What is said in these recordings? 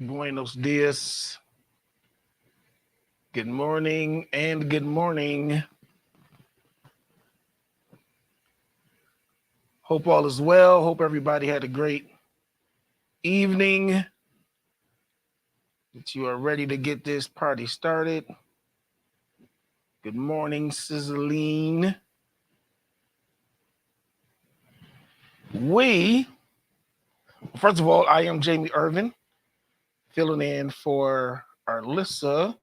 Buenos dias. Good morning and good morning. Hope all is well. Hope everybody had a great evening. That you are ready to get this party started. Good morning, Sizzline. First of all, I am Jamie Irvin, filling in for Arlissa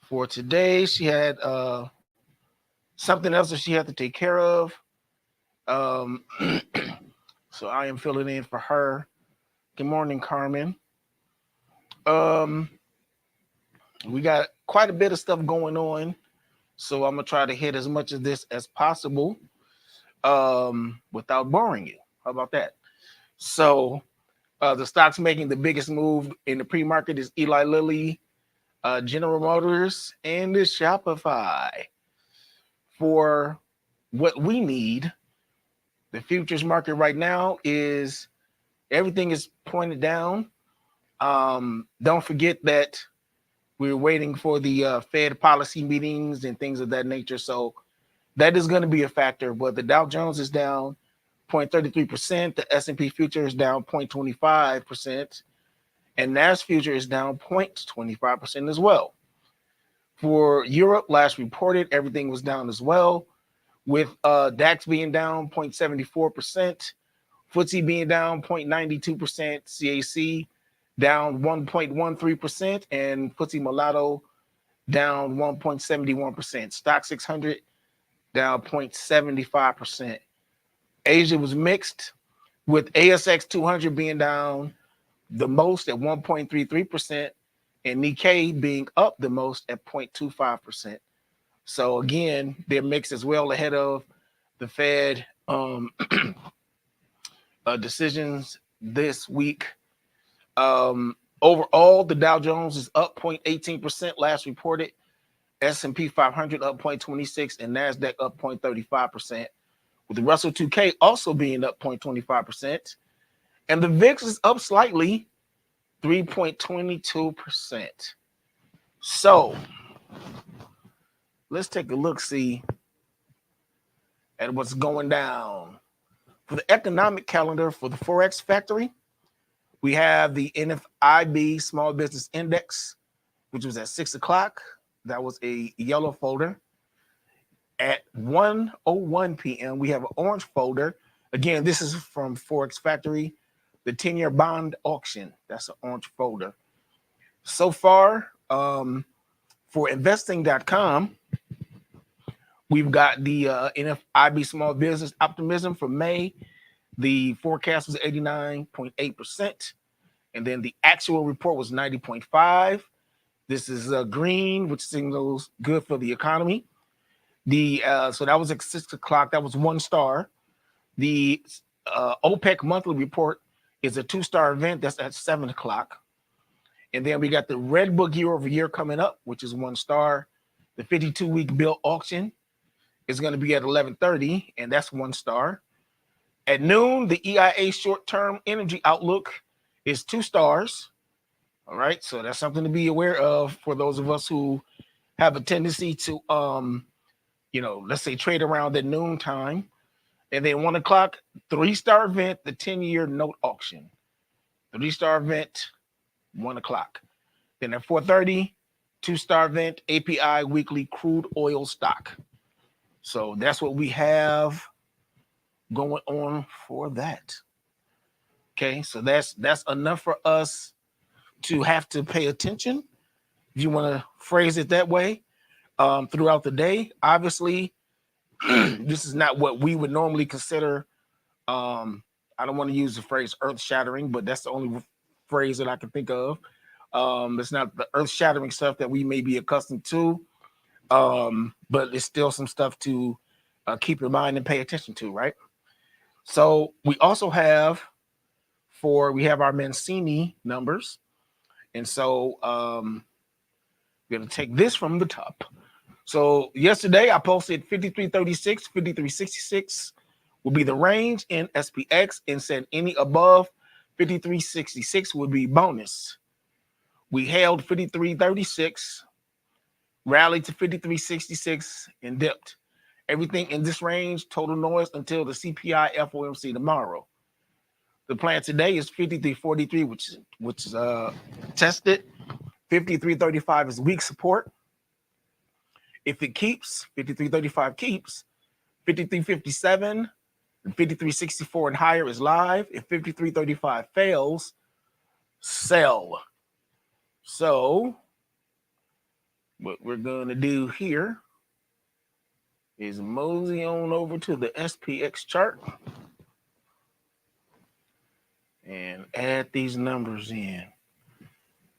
for today. She had something else that she had to take care of. So I am filling in for her. Good morning, Carmen. We got quite a bit of stuff going on, so I'm gonna try to hit as much of this as possible without boring you. How about that? So the stocks making the biggest move in the pre-market is Eli Lilly, General Motors, and the Shopify. For what we need, the futures market right now is everything is pointed down. Don't forget that we're waiting for the Fed policy meetings and things of that nature. So that is going to be a factor. But the Dow Jones is down 0.33%. The S&P future is down 0.25%. And NAS future is down 0.25% as well. For Europe, last reported, everything was down as well, with DAX being down 0.74%, FTSE being down 0.92%, CAC down 1.13%, and FTSE Mulatto down 1.71%. Stock 600 down 0.75%. Asia was mixed, with ASX 200 being down the most at 1.33%, and Nikkei being up the most at 0.25%. So again, they're mixed as well ahead of the Fed decisions this week. Overall, the Dow Jones is up 0.18% last reported. S&P 500 up 0.26% and NASDAQ up 0.35%, with the Russell 2K also being up 0.25%. And the VIX is up slightly, 3.22%. So let's take a look-see at what's going down. For the economic calendar for the Forex Factory, we have the NFIB Small Business Index, which was at 6 o'clock. That was a yellow folder. At 1:01 p.m., we have an orange folder. Again, this is from Forex Factory, the 10-year bond auction. That's an orange folder. So far, for investing.com, we've got the NFIB Small Business Optimism for May. The forecast was 89.8%. And then the actual report was 90.5. This is green, which signals good for the economy. So that was at 6 o'clock. That was 1 star. The OPEC monthly report is a 2-star event. That's at 7 o'clock. And then we got the Red Book year over year coming up, which is 1 star. The 52-week bill auction is going to be at 11:30, and that's 1 star. At noon, the EIA short-term energy outlook is 2 stars. All right, so that's something to be aware of for those of us who have a tendency to, let's say trade around at noon time. And then 1 o'clock, 3-star event, the 10-year note auction. 3-star event, 1 o'clock. Then at 4:30, 2-star event, API weekly crude oil stock. So that's what we have going on for that. Okay, so that's enough for us to have to pay attention, if you want to phrase it that way, throughout the day. Obviously, this is not what we would normally consider. I don't want to use the phrase earth-shattering, but that's the only phrase that I can think of. It's not the earth-shattering stuff that we may be accustomed to, but it's still some stuff to keep in mind and pay attention to, right? So we also have our Mancini numbers. And so we're going to take this from the top. So yesterday I posted 53.36, 53.66 will be the range in SPX, and said any above 53.66 would be bonus. We held 53.36, rallied to 53.66, and dipped. Everything in this range, total noise until the CPI FOMC tomorrow. The plan today is 53.43, which is tested. 53.35 is weak support. If it keeps, 53.35 keeps, 53.57 and 53.64 and higher is live. If 53.35 fails, sell. So what we're going to do here is mosey on over to the SPX chart and add these numbers in.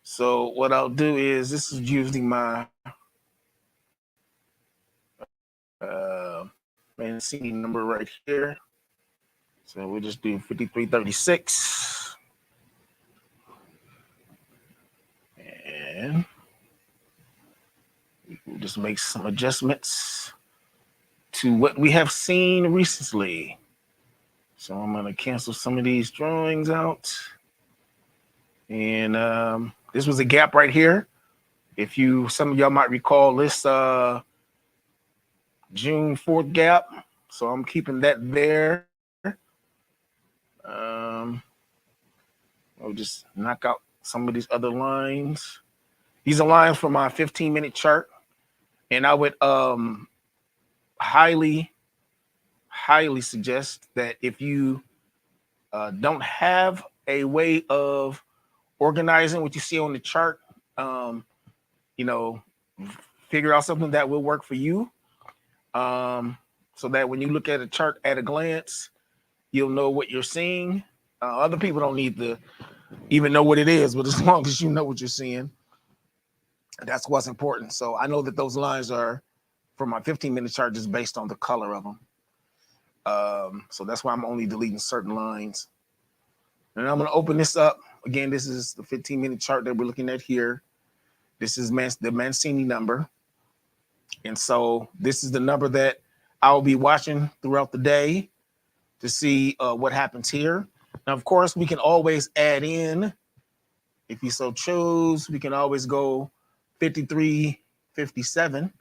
So what I'll do is, this is using my Mancini number right here. So we'll just do 53.36. And we'll just make some adjustments to what we have seen recently. So I'm going to cancel some of these drawings out. And this was a gap right here. If some of y'all might recall this June 4th gap. So I'm keeping that there. I'll just knock out some of these other lines. These are lines from my 15-minute chart. And I would highly suggest that if you don't have a way of organizing what you see on the chart, figure out something that will work for you, so that when you look at a chart at a glance, you'll know what you're seeing. Other people don't need to even know what it is, but as long as you know what you're seeing, that's what's important. So I know that those lines are from my 15-minute chart just based on the color of them. So that's why I'm only deleting certain lines. And I'm going to open this up. Again, this is the 15-minute chart that we're looking at here. This is the Mancini number. And so this is the number that I'll be watching throughout the day to see what happens here. Now, of course, we can always add in, if you so choose, we can always go 53.57.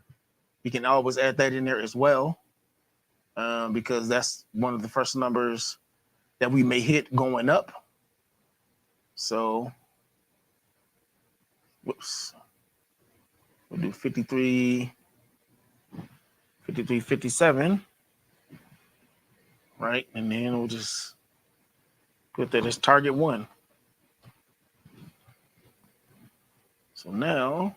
We can always add that in there as well, because that's one of the first numbers that we may hit going up. So, whoops, we'll do 53.57, right? And then we'll just put that as target 1. So now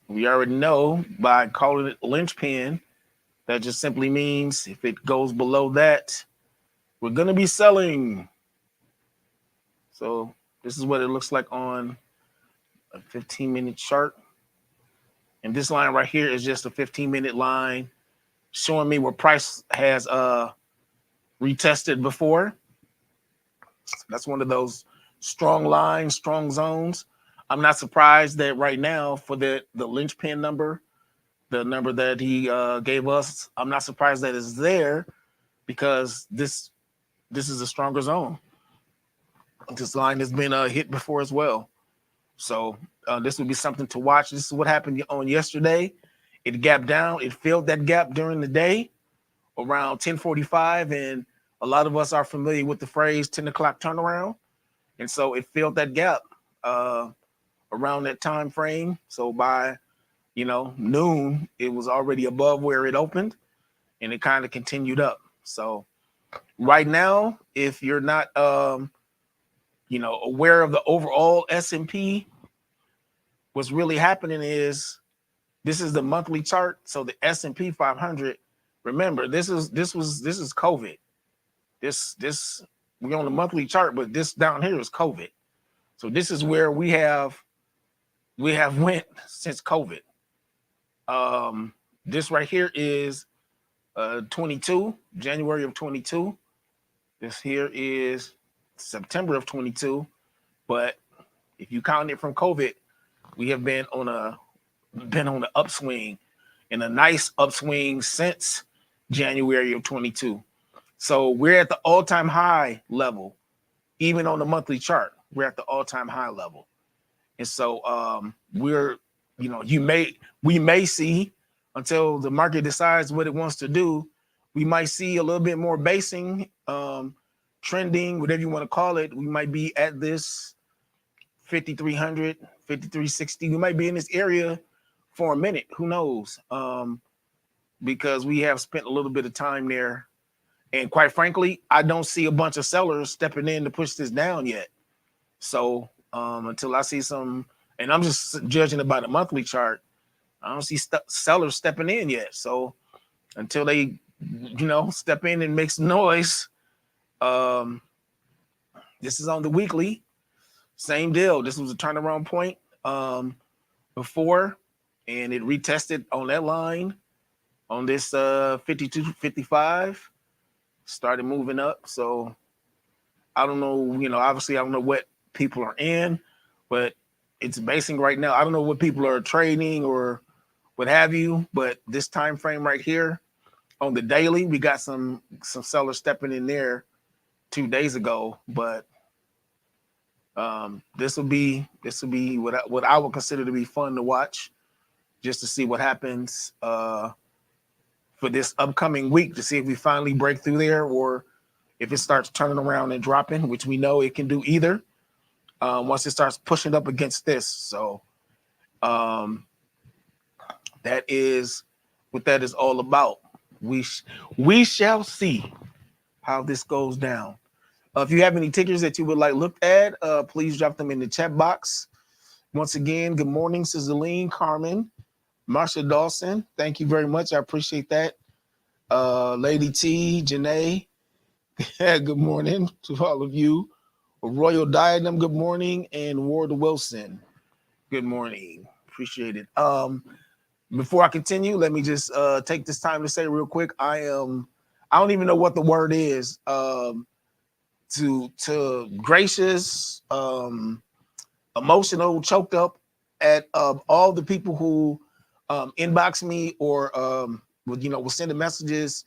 we already know by calling it linchpin, that just simply means if it goes below that, we're going to be selling. So this is what it looks like on a 15-minute chart. And this line right here is just a 15-minute line showing me where price has retested before. That's one of those strong lines, strong zones. I'm not surprised that right now for the linchpin number, the number that he gave us, I'm not surprised that it's there, because this is a stronger zone. This line has been hit before as well. So this would be something to watch. This is what happened on yesterday. It gapped down. It filled that gap during the day around 10:45, and a lot of us are familiar with the phrase 10 o'clock turnaround. And so it filled that gap around that time frame. So by noon, it was already above where it opened, and it kind of continued up. So right now, if you're not aware of the overall S&P, what's really happening is, this is the monthly chart. So the S&P 500, remember, this is COVID. This we're on the monthly chart, but this down here is COVID. So this is where we have went since COVID. This right here is 22, January of 22. This here is September of 22. But if you count it from COVID, we have been on the upswing, and a nice upswing since January of 22. So we're at the all-time high level, even on the monthly chart. We're at the all-time high level. And so we're, we may see, until the market decides what it wants to do, we might see a little bit more basing, trending, whatever you want to call it. We might be at this 5,300, 5,360. We might be in this area for a minute. Who knows? Because we have spent a little bit of time there. And quite frankly, I don't see a bunch of sellers stepping in to push this down yet. So until I see some, and I'm just judging it by the monthly chart, I don't see sellers stepping in yet. So until they, step in and make some noise, this is on the weekly. Same deal. This was a turnaround point before, and it retested on that line on this 52.55, started moving up. So I don't know, obviously I don't know what people are in, but it's basing right now. I don't know what people are trading or what have you, but this time frame right here on the daily, we got some sellers stepping in there 2 days ago, but this will be what I would consider to be fun to watch, just to see what happens for this upcoming week, to see if we finally break through there or if it starts turning around and dropping, which we know it can do either. Once it starts pushing up against this, so that is what that is all about. We shall see how this goes down. If you have any tickers that you would like looked at, please drop them in the chat box. Once again, good morning, Sizzling, Carmen, Marsha Dawson. Thank you very much. I appreciate that. Lady T, Janae, good morning to all of you. Royal Diadem, good morning. And Ward Wilson, good morning. Appreciate it. Before I continue, let me just take this time to say real quick, I don't even know what the word is. To gracious, emotional, choked up at all the people who inbox me or will send messages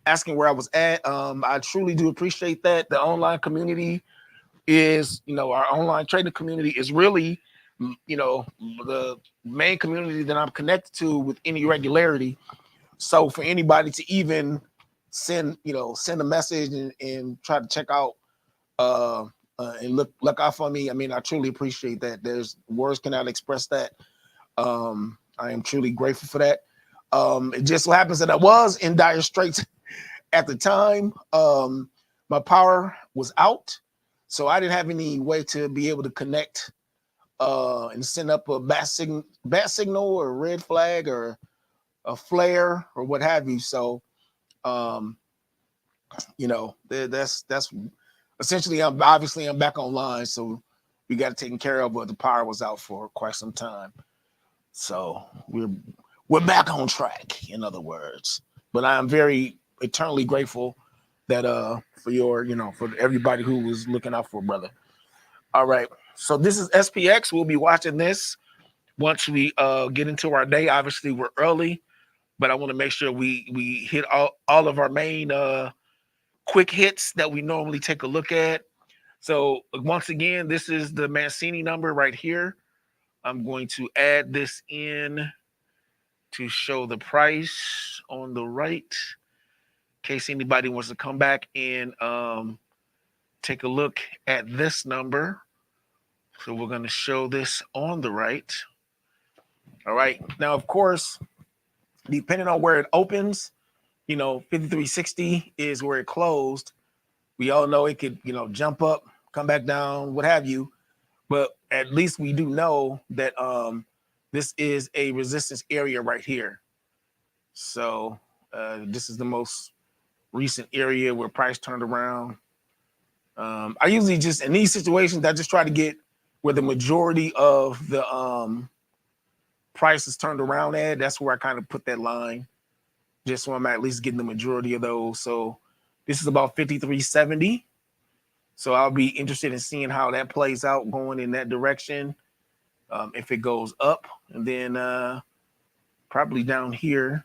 asking where I was at. I truly do appreciate that. The online community is, our online trading community is really, the main community that I'm connected to with any regularity. So for anybody to even send a message and try to check out and look out for me, I mean, I truly appreciate that. There's words cannot express that. I am truly grateful for that. It just so happens that I was in dire straits at the time. My power was out, so I didn't have any way to be able to connect and send up a bat signal or a red flag or a flare or what have you. So, that's essentially, I'm back online, so we got it taken care of, but the power was out for quite some time. So we're back on track, in other words. But I am very eternally grateful that for everybody who was looking out for a brother. All right. So this is SPX. We'll be watching this once we get into our day. Obviously, we're early, but I want to make sure we hit all of our main quick hits that we normally take a look at. So once again, this is the Mancini number right here. I'm going to add this in to show the price on the right, in case anybody wants to come back and take a look at this number. So we're going to show this on the right. All right. Now, of course, depending on where it opens, 5360 is where it closed. We all know it could, jump up, come back down, what have you. But at least we do know that this is a resistance area right here. So this is the most recent area where price turned around. I usually just, in these situations, I just try to get where the majority of the price is turned around at. That's where I kind of put that line, just so I'm at least getting the majority of those. So this is about 5370. So I'll be interested in seeing how that plays out going in that direction. If it goes up, and then probably down here,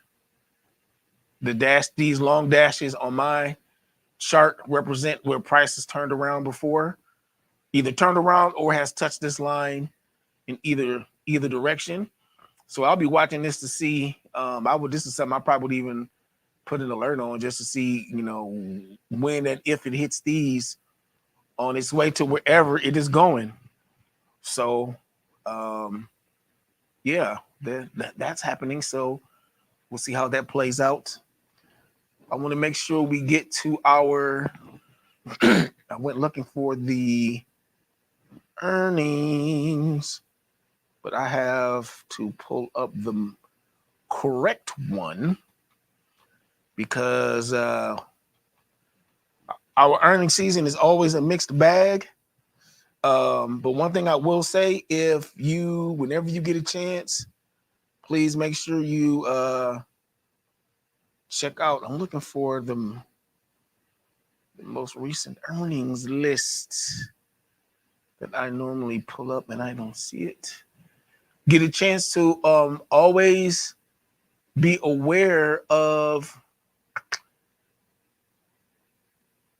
these long dashes on my chart represent where price has turned around before, either turned around or has touched this line in either direction. So I'll be watching this to see. This is something I probably would even put an alert on just to see, when and if it hits these on its way to wherever it is going. So, yeah, that's happening. So we'll see how that plays out. I want to make sure we get to our. I went looking for the earnings, but I have to pull up the correct one because our earnings season is always a mixed bag. But one thing I will say, whenever you get a chance, please make sure you check out. I'm looking for the most recent earnings list that I normally pull up and I don't see it. Get a chance to always be aware of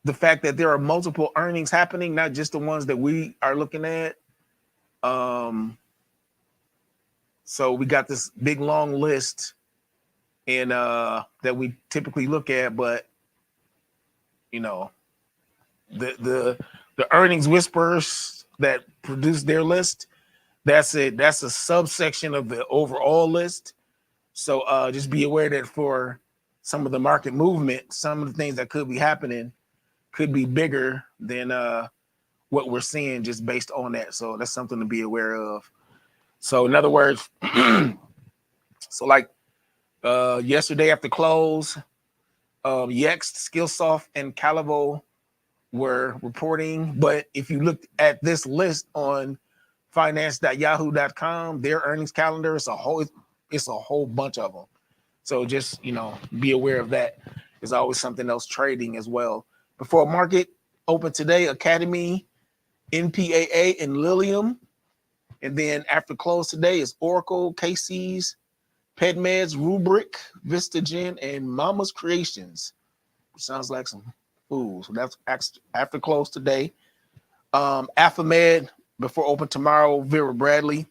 the fact that there are multiple earnings happening, not just the ones that we are looking at. So we got this big long list and that we typically look at, but the earnings whispers that produce their list, that's it. That's a subsection of the overall list. So just be aware that for some of the market movement, some of the things that could be happening could be bigger than what we're seeing just based on that. So that's something to be aware of. So in other words, so like yesterday after close, Yext, Skillsoft, and Calivo were reporting. But if you look at this list on finance.yahoo.com, their earnings calendar, it's a whole bunch of them. So just, be aware of that. There's always something else trading as well. Before market open today, Academy, NPAA, and Lilium. And then after close today is Oracle, KC's, PetMeds, Rubric, Vistagen, and Mama's Creations. Sounds like some food. So that's after close today. AlphaMed before open tomorrow, Vera Bradley.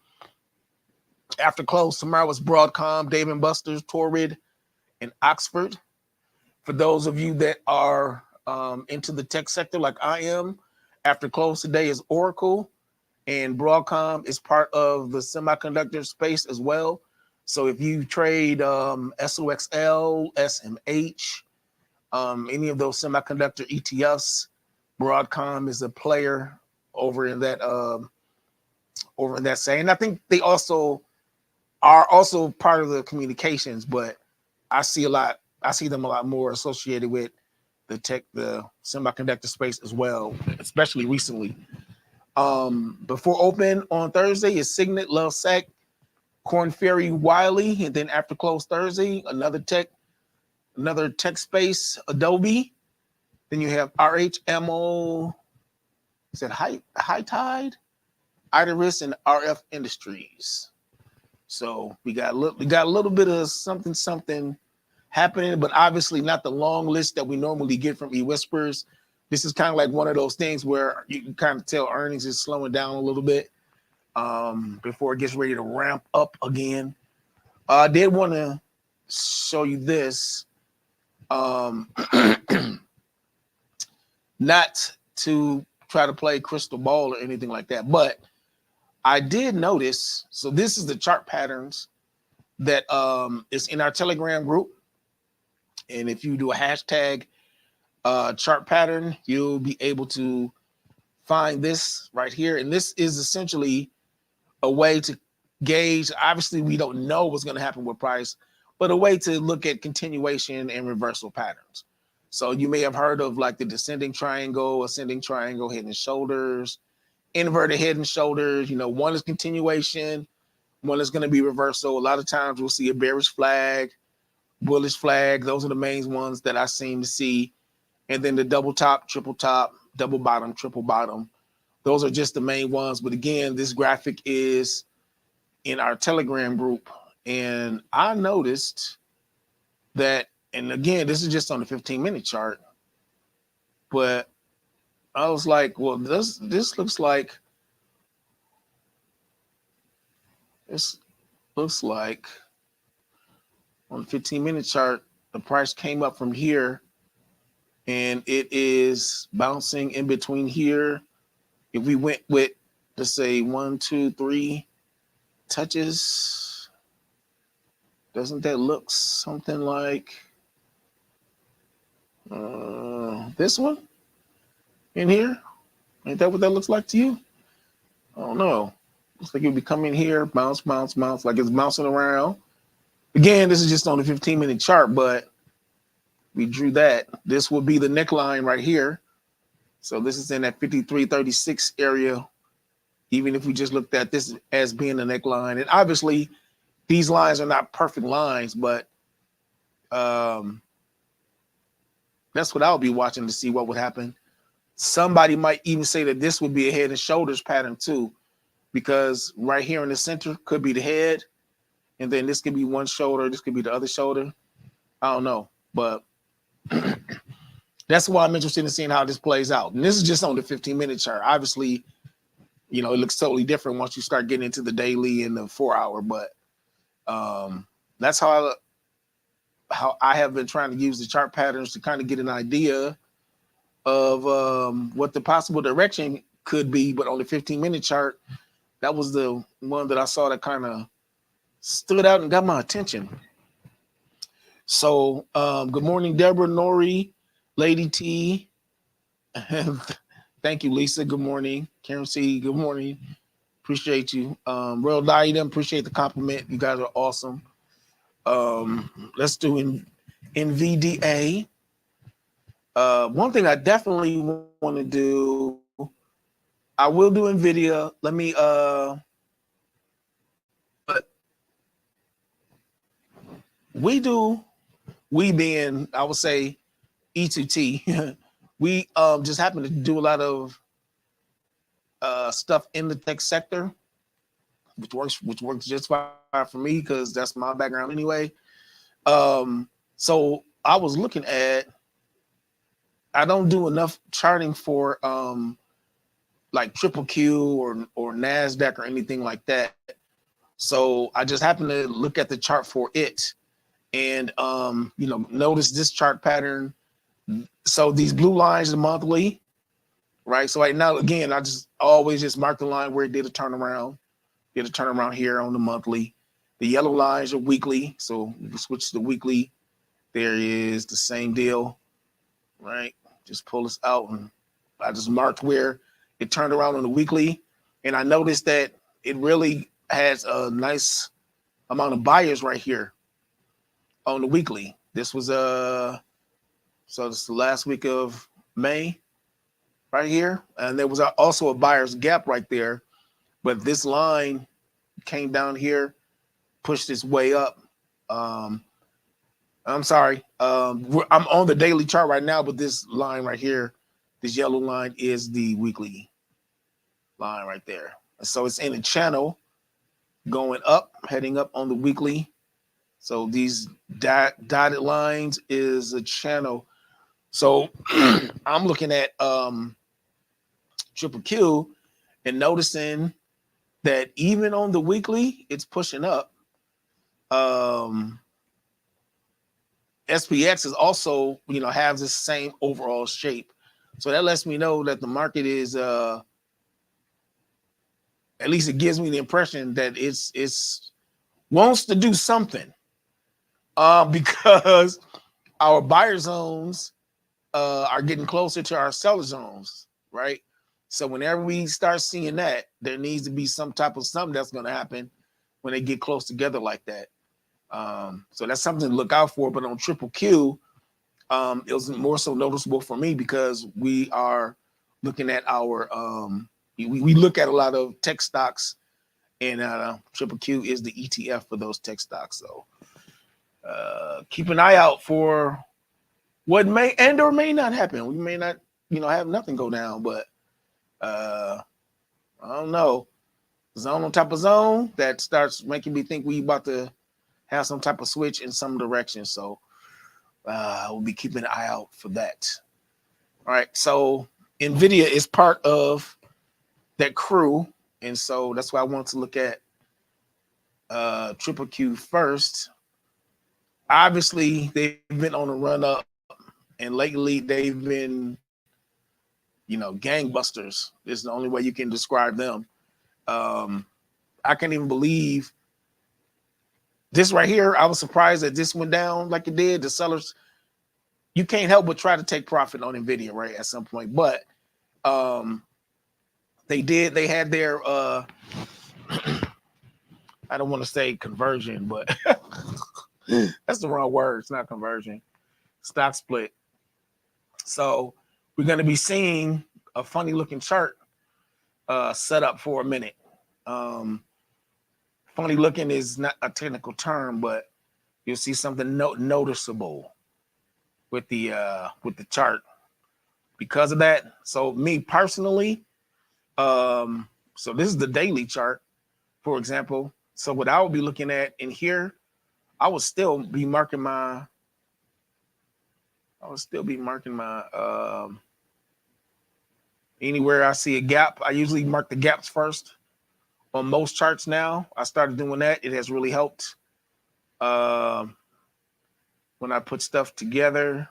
After close tomorrow is Broadcom, Dave & Buster's, Torrid, and Oxford. For those of you that are into the tech sector like I am, after close today is Oracle, and Broadcom is part of the semiconductor space as well. So if you trade SOXL, SMH, any of those semiconductor ETFs, Broadcom is a player over in that same. And I think they are also part of the communications, but I see them a lot more associated with the semiconductor space as well, especially recently. Before open on Thursday is Signet, Lovesac, Korn Ferry, Wiley, and then after close Thursday, another tech space, Adobe. Then you have RHMO, is it High Tide, Iris, and RF Industries. So we got a little bit of something happening, but obviously not the long list that we normally get from eWhispers. This is kind of like one of those things where you can kind of tell earnings is slowing down a little bit before it gets ready to ramp up again. I did want to show you this. Not to try to play crystal ball or anything like that, but I did notice, so this is the chart patterns that is in our Telegram group. And if you do a hashtag chart pattern, you'll be able to find this right here. And this is essentially a way to gauge. Obviously, we don't know what's going to happen with price, but a way to look at continuation and reversal patterns. So you may have heard of like the descending triangle, ascending triangle, head and shoulders, inverted head and shoulders. One is continuation, one is going to be reversal. A lot of times we'll see a bearish flag, bullish flag. Those are the main ones that I seem to see. And then the double top, triple top, double bottom, triple bottom. Those are just the main ones. But again, this graphic is in our Telegram group. And I noticed that, and again, this is just on the 15-minute chart. But I was like, well, this looks like on the 15-minute chart, the price came up from here and it is bouncing in between here. If we went with, let's say 1, 2, 3 touches, doesn't that look something like this one in here? Ain't that what that looks like to you? I don't know. Looks like it would be coming here, bounce, bounce, bounce, like it's bouncing around. Again, this is just on the 15-minute chart, but we drew that. This will be the neckline right here. So this is in that 53.36 area. Even if we just looked at this as being the neckline, and obviously these lines are not perfect lines, but that's what I'll be watching to see what would happen. Somebody might even say that this would be a head and shoulders pattern too, because right here in the center could be the head, and then this could be one shoulder, this could be the other shoulder. I don't know, but that's why I'm interested in seeing how this plays out. And this is just on the 15-minute chart. Obviously, you know, it looks totally different once you start getting into the daily and the 4-hour, but that's how I have been trying to use the chart patterns to kind of get an idea of what the possible direction could be. But on the 15-minute chart, that was the one that I saw that kind of stood out and got my attention. So good morning, Deborah, Nori, Lady T. Thank you, Lisa. Good morning. Karen C. Good morning. Appreciate you. Real Diadem, appreciate the compliment. You guys are awesome. Let's do in VDA. One thing I definitely want to do, I will do NVIDIA. Let me but we being, I would say, E2T, we just happen to do a lot of stuff in the tech sector, which works just fine for me because that's my background anyway. So I was looking at, I don't do enough charting for like Triple Q or NASDAQ or anything like that. So I just happened to look at the chart for it and you know, notice this chart pattern. So these blue lines are monthly, right? So right now, again, I just always just mark the line where it did a turnaround. Did a turnaround here on the monthly. The yellow lines are weekly. So we switch to the weekly. There is the same deal, right? Just pull this out and I just marked where it turned around on the weekly. And I noticed that it really has a nice amount of buyers right here on the weekly. This was so this is the last week of May right here. And there was also a buyer's gap right there. But this line came down here, pushed its way up. I'm sorry. I'm on the daily chart right now, but this line right here, this yellow line is the weekly line right there. So it's in a channel going up, heading up on the weekly. So these dotted lines is a channel. So I'm looking at Triple Q and noticing that even on the weekly, it's pushing up. SPX is also, you know, has the same overall shape. So that lets me know that the market is, at least it gives me the impression that it's wants to do something because our buyer zones are getting closer to our seller zones, right? So whenever we start seeing that, there needs to be some type of something that's going to happen when they get close together like that. So that's something to look out for. But on Triple Q, it was more so noticeable for me because we are looking at our we look at a lot of tech stocks, and Triple Q is the ETF for those tech stocks. So keep an eye out for what may and or may not happen. We may not, you know, have nothing go down, but I don't know. Zone on top of zone that starts making me think we about to have some type of switch in some direction. So we'll be keeping an eye out for that. All right, so NVIDIA is part of that crew, and so that's why I wanted to look at Triple Q first. Obviously, they've been on a run up, and lately they've been, gangbusters. Is the only way you can describe them. I can't even believe this right here. I was surprised that this went down like it did. The sellers, you can't help but try to take profit on NVIDIA, right, at some point. But they did. They had their I don't want to say conversion, but that's the wrong word. It's not conversion. Stock split. So we're going to be seeing a funny looking chart set up for a minute. Funny looking is not a technical term, but you'll see something noticeable with the chart because of that. So me personally, so this is the daily chart, for example. So what I would be looking at in here, I would still be marking my anywhere I see a gap. I usually mark the gaps first on most charts now. I started doing that. It has really helped when I put stuff together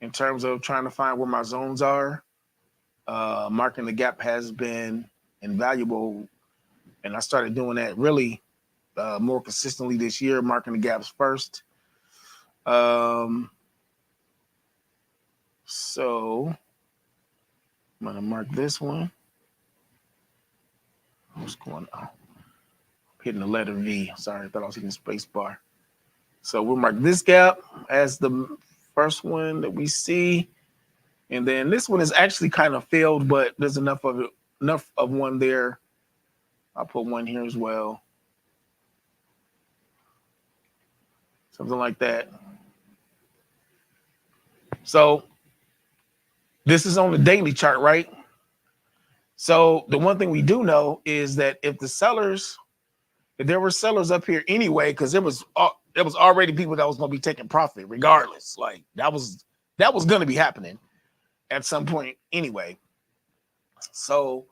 in terms of trying to find where my zones are. Marking the gap has been invaluable, and I started doing that really more consistently this year, marking the gaps first. So I'm gonna mark this one. What's going on? Hitting the letter V. Sorry, I thought I was hitting space bar. So we'll mark this gap as the first one that we see. And then this one is actually kind of filled, but there's enough of one there. I'll put one here as well. Something like that. So this is on the daily chart, right? So the one thing we do know is that if there were sellers up here anyway, because there was already people that was going to be taking profit regardless. Like that was going to be happening at some point anyway. So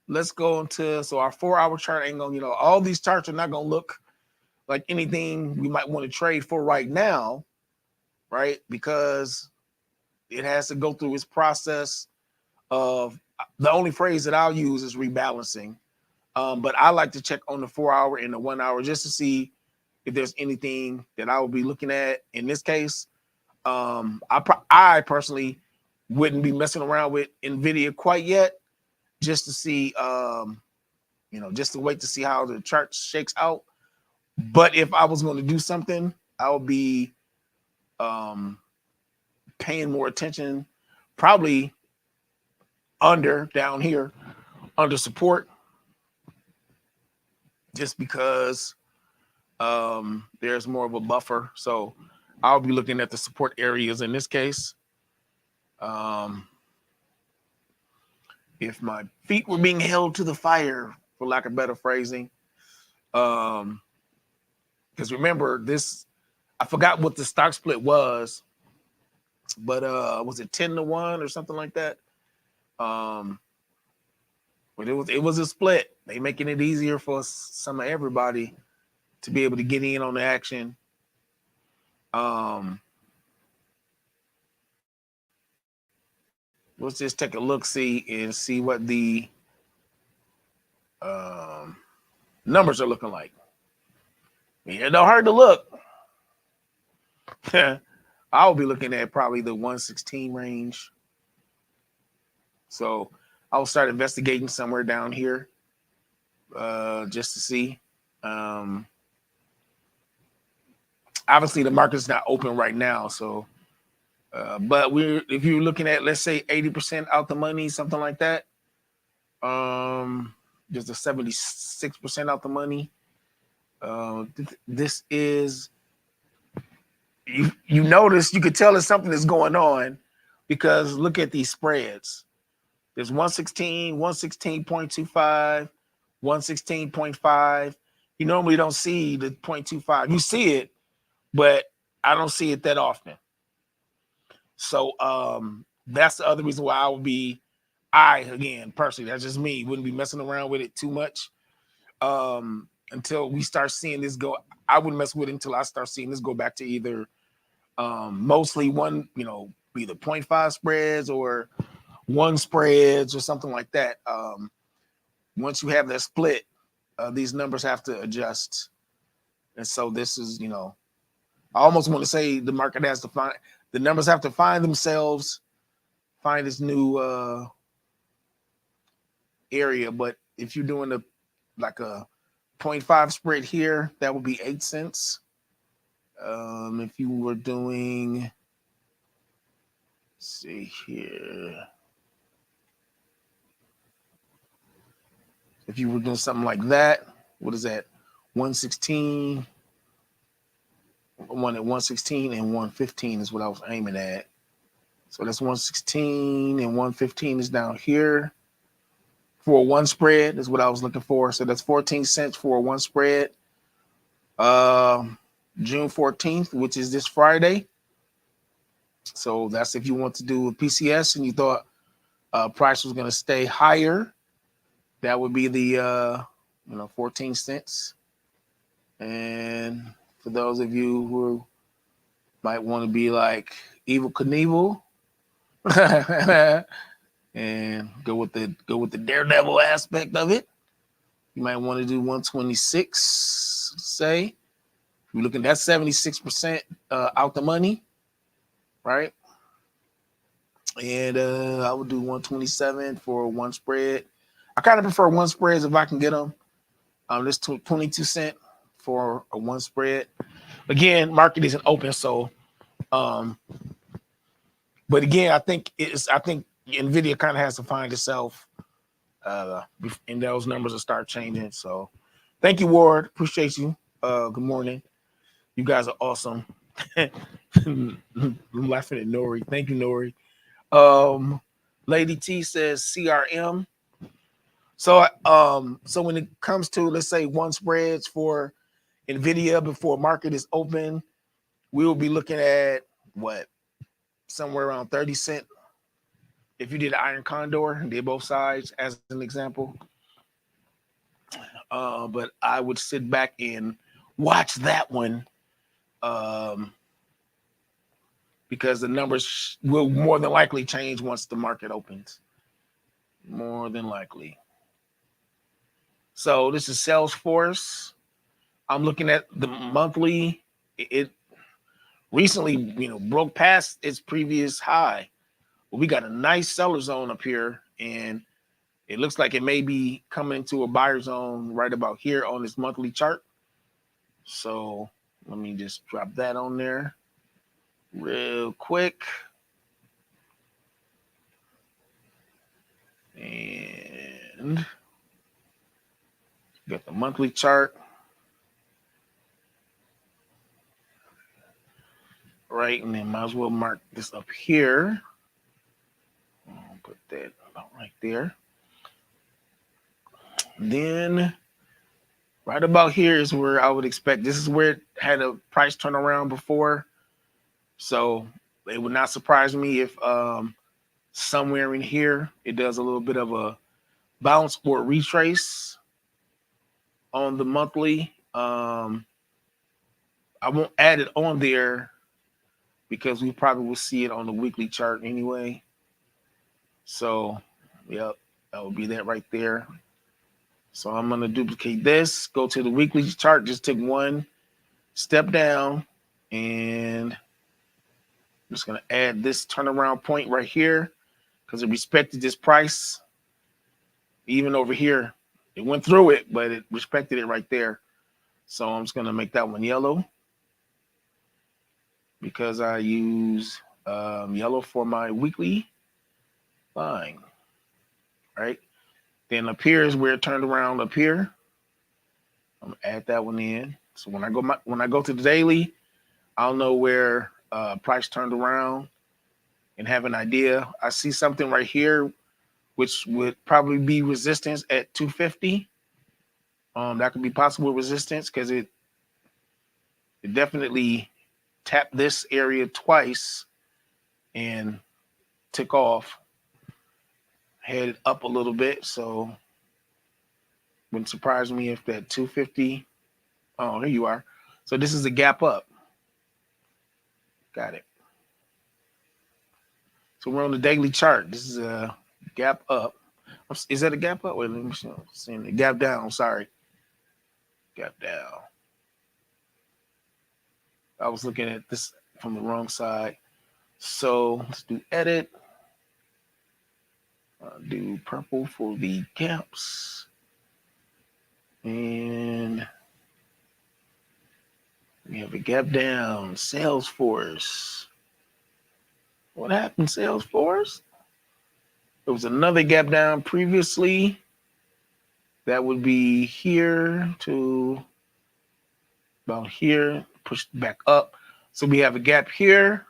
let's go into, so our 4-hour chart ain't going to, all these charts are not going to look like anything we might want to trade for right now, right? Because it has to go through its process of, the only phrase that I'll use is rebalancing. But I like to check on the 4-hour and the 1 hour just to see if there's anything that I will be looking at. In this case, I personally wouldn't be messing around with NVIDIA quite yet, just to see, just to wait to see how the chart shakes out. But if I was going to do something, I would be paying more attention, probably down here under support, just because there's more of a buffer. So I'll be looking at the support areas in this case. If my feet were being held to the fire, for lack of better phrasing, because remember this, I forgot what the stock split was, but was it 10-1 or something like that? But it was a split. They making it easier for some of everybody to be able to get in on the action. Let's just take a look, see what the numbers are looking like. Yeah, they're hard to look. I'll be looking at probably the 116 range. So I'll start investigating somewhere down here just to see. Obviously, the market's not open right now, so but if you're looking at, let's say 80% out the money, something like that, just a 76% out the money. This is, you notice, you could tell that something is going on because look at these spreads. There's 116, 116.25, 116.5. You normally don't see the 0.25. You see it, but I don't see it that often. So that's the other reason why again, personally, that's just me, wouldn't be messing around with it too much until we start seeing this go. I wouldn't mess with it until I start seeing this go back to either mostly one, either 0.5 spreads or one spreads or something like that. Once you have that split, these numbers have to adjust. And so this is, I almost want to say the market has to the numbers have to find themselves, find this new area. But if you're doing like a 0.5 spread here, that would be 8 cents. If you were doing, let's see here. If you were doing something like that, what is that? 116. One at 116 and 115 is what I was aiming at. So that's 116 and 115 is down here. For one spread is what I was looking for. So that's 14 cents for one spread. June 14th, which is this Friday. So that's if you want to do a PCS and you thought price was going to stay higher. That would be the 14 cents. And for those of you who might want to be like Evel Knievel and go with the daredevil aspect of it, you might want to do 126. Say you're looking at 76% out the money, right? And I would do 127 for one spread. I kind of prefer one spreads if I can get them. This 22 cents for a one spread. Again, market isn't open, so but again, I think Nvidia kind of has to find itself and those numbers will start changing. So thank you, Ward. Appreciate you. Good morning. You guys are awesome. I'm laughing at Nori. Thank you, Nori. Lady T says CRM. So when it comes to, let's say, one spreads for Nvidia before market is open, we will be looking at what? Somewhere around 30 cents. If you did Iron Condor and did both sides as an example. But I would sit back and watch that one because the numbers will more than likely change once the market opens. More than likely. So this is Salesforce. I'm looking at the monthly. It recently, broke past its previous high. Well, we got a nice seller zone up here, and it looks like it may be coming into a buyer zone right about here on this monthly chart. So let me just drop that on there real quick. And got the monthly chart. Right, and then might as well mark this up here. I'll put that about right there. Then right about here is where I would expect. This is where it had a price turnaround before. So it would not surprise me if somewhere in here it does a little bit of a bounce or retrace on the monthly. I won't add it on there because we probably will see it on the weekly chart anyway. So, yep, that would be that right there. So I'm going to duplicate this, go to the weekly chart, just take one step down, and I'm just going to add this turnaround point right here because it respected this price. Even over here, it went through it, but it respected it right there. So I'm just going to make that one yellow because I use yellow for my weekly line, right? Then up here is where it turned around up here. I'm gonna add that one in. So when I go to the daily, I'll know where price turned around and have an idea. I see something right here, which would probably be resistance at 250. That could be possible resistance because it definitely tapped this area twice and tick off, headed up a little bit. So wouldn't surprise me if that 250. Oh, here you are. So this is a gap up. Got it. So we're on the daily chart. This is a gap up. Is that a gap up? Wait, let me see. I'm seeing the gap down. Sorry. Gap down. I was looking at this from the wrong side. So let's do edit. Do purple for the gaps. And we have a gap down. Salesforce. What happened, Salesforce? There was another gap down previously. That would be here to about here, pushed back up. So we have a gap here.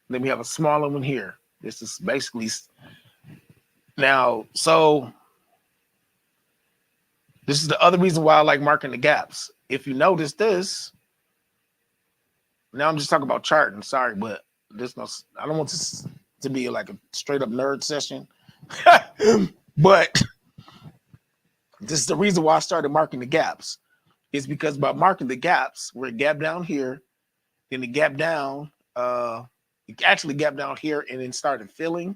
Then we have a smaller one here. This is basically now. So this is the other reason why I like marking the gaps. If you notice this, now I'm just talking about charting. Sorry, but there's no. I don't want this to be like a straight up nerd session, but this is the reason why I started marking the gaps. Is because by marking the gaps, we're a gap down here, then the gap down, it actually gap down here and then started filling.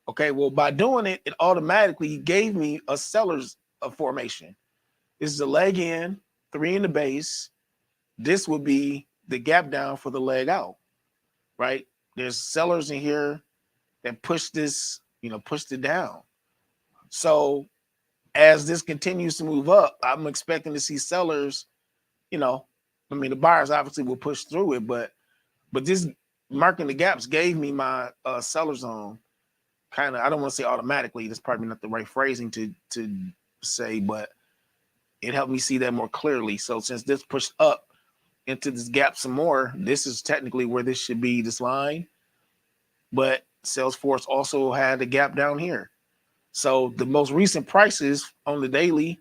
Okay, well, by doing it, it automatically gave me a seller's formation. This is a leg in, 3 in the base. This would be the gap down for the leg out, right? There's sellers in here that push this, pushed it down. So as this continues to move up, I'm expecting to see sellers, the buyers obviously will push through it, but this marking the gaps gave me my seller zone. Kind of, I don't want to say automatically. That's probably not the right phrasing to say, but it helped me see that more clearly. So since this pushed up into this gap some more, this is technically where this should be, this line. But Salesforce also had a gap down here. So the most recent prices on the daily,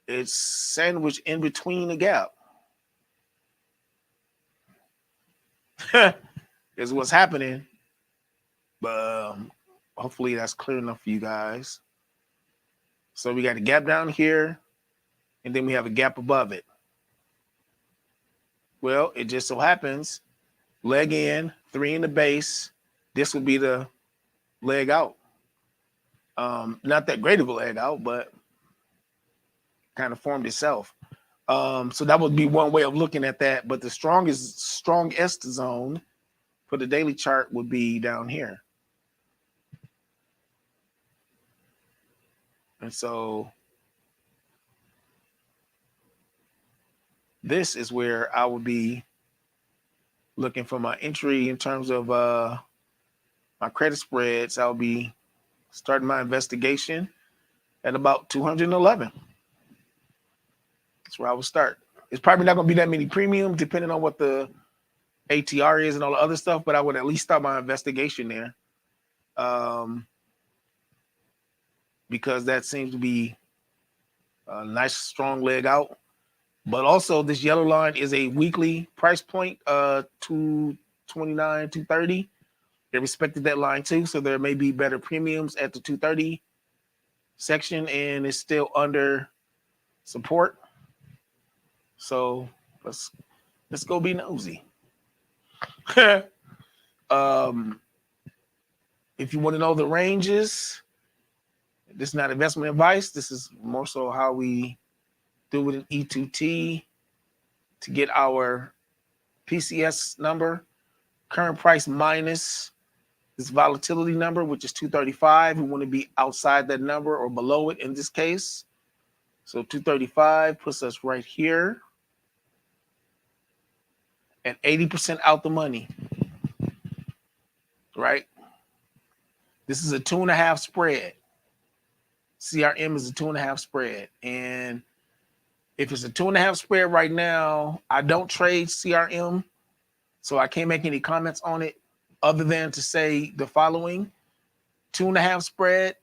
it's sandwiched in between the gap. Is what's happening. But hopefully that's clear enough for you guys. So we got a gap down here, and then we have a gap above it. Well, it just so happens, leg in, 3 in the base. This would be the leg out. Not that great of a leg out, but kind of formed itself. So that would be one way of looking at that. But the strongest zone for the daily chart would be down here. And so this is where I would be looking for my entry in terms of my credit spreads. I'll be starting my investigation at about 211. That's where I will start. It's probably not going to be that many premiums depending on what the ATR is and all the other stuff, but I would at least start my investigation there. Because that seems to be a nice strong leg out. But also this yellow line is a weekly price point, 229, 230. They respected that line too, so there may be better premiums at the 230 section, and it's still under support. So let's go be nosy. If you want to know the ranges, this is not investment advice. This is more so how we do it in E2T to get our PCS number, current price minus this volatility number, which is 235. We want to be outside that number or below it in this case. So 235 puts us right here at 80% out the money, right? This is a 2.5 spread. CRM is a 2.5 spread. And if it's a 2.5 spread right now, I don't trade CRM, so I can't make any comments on it other than to say the following. 2.5 spread,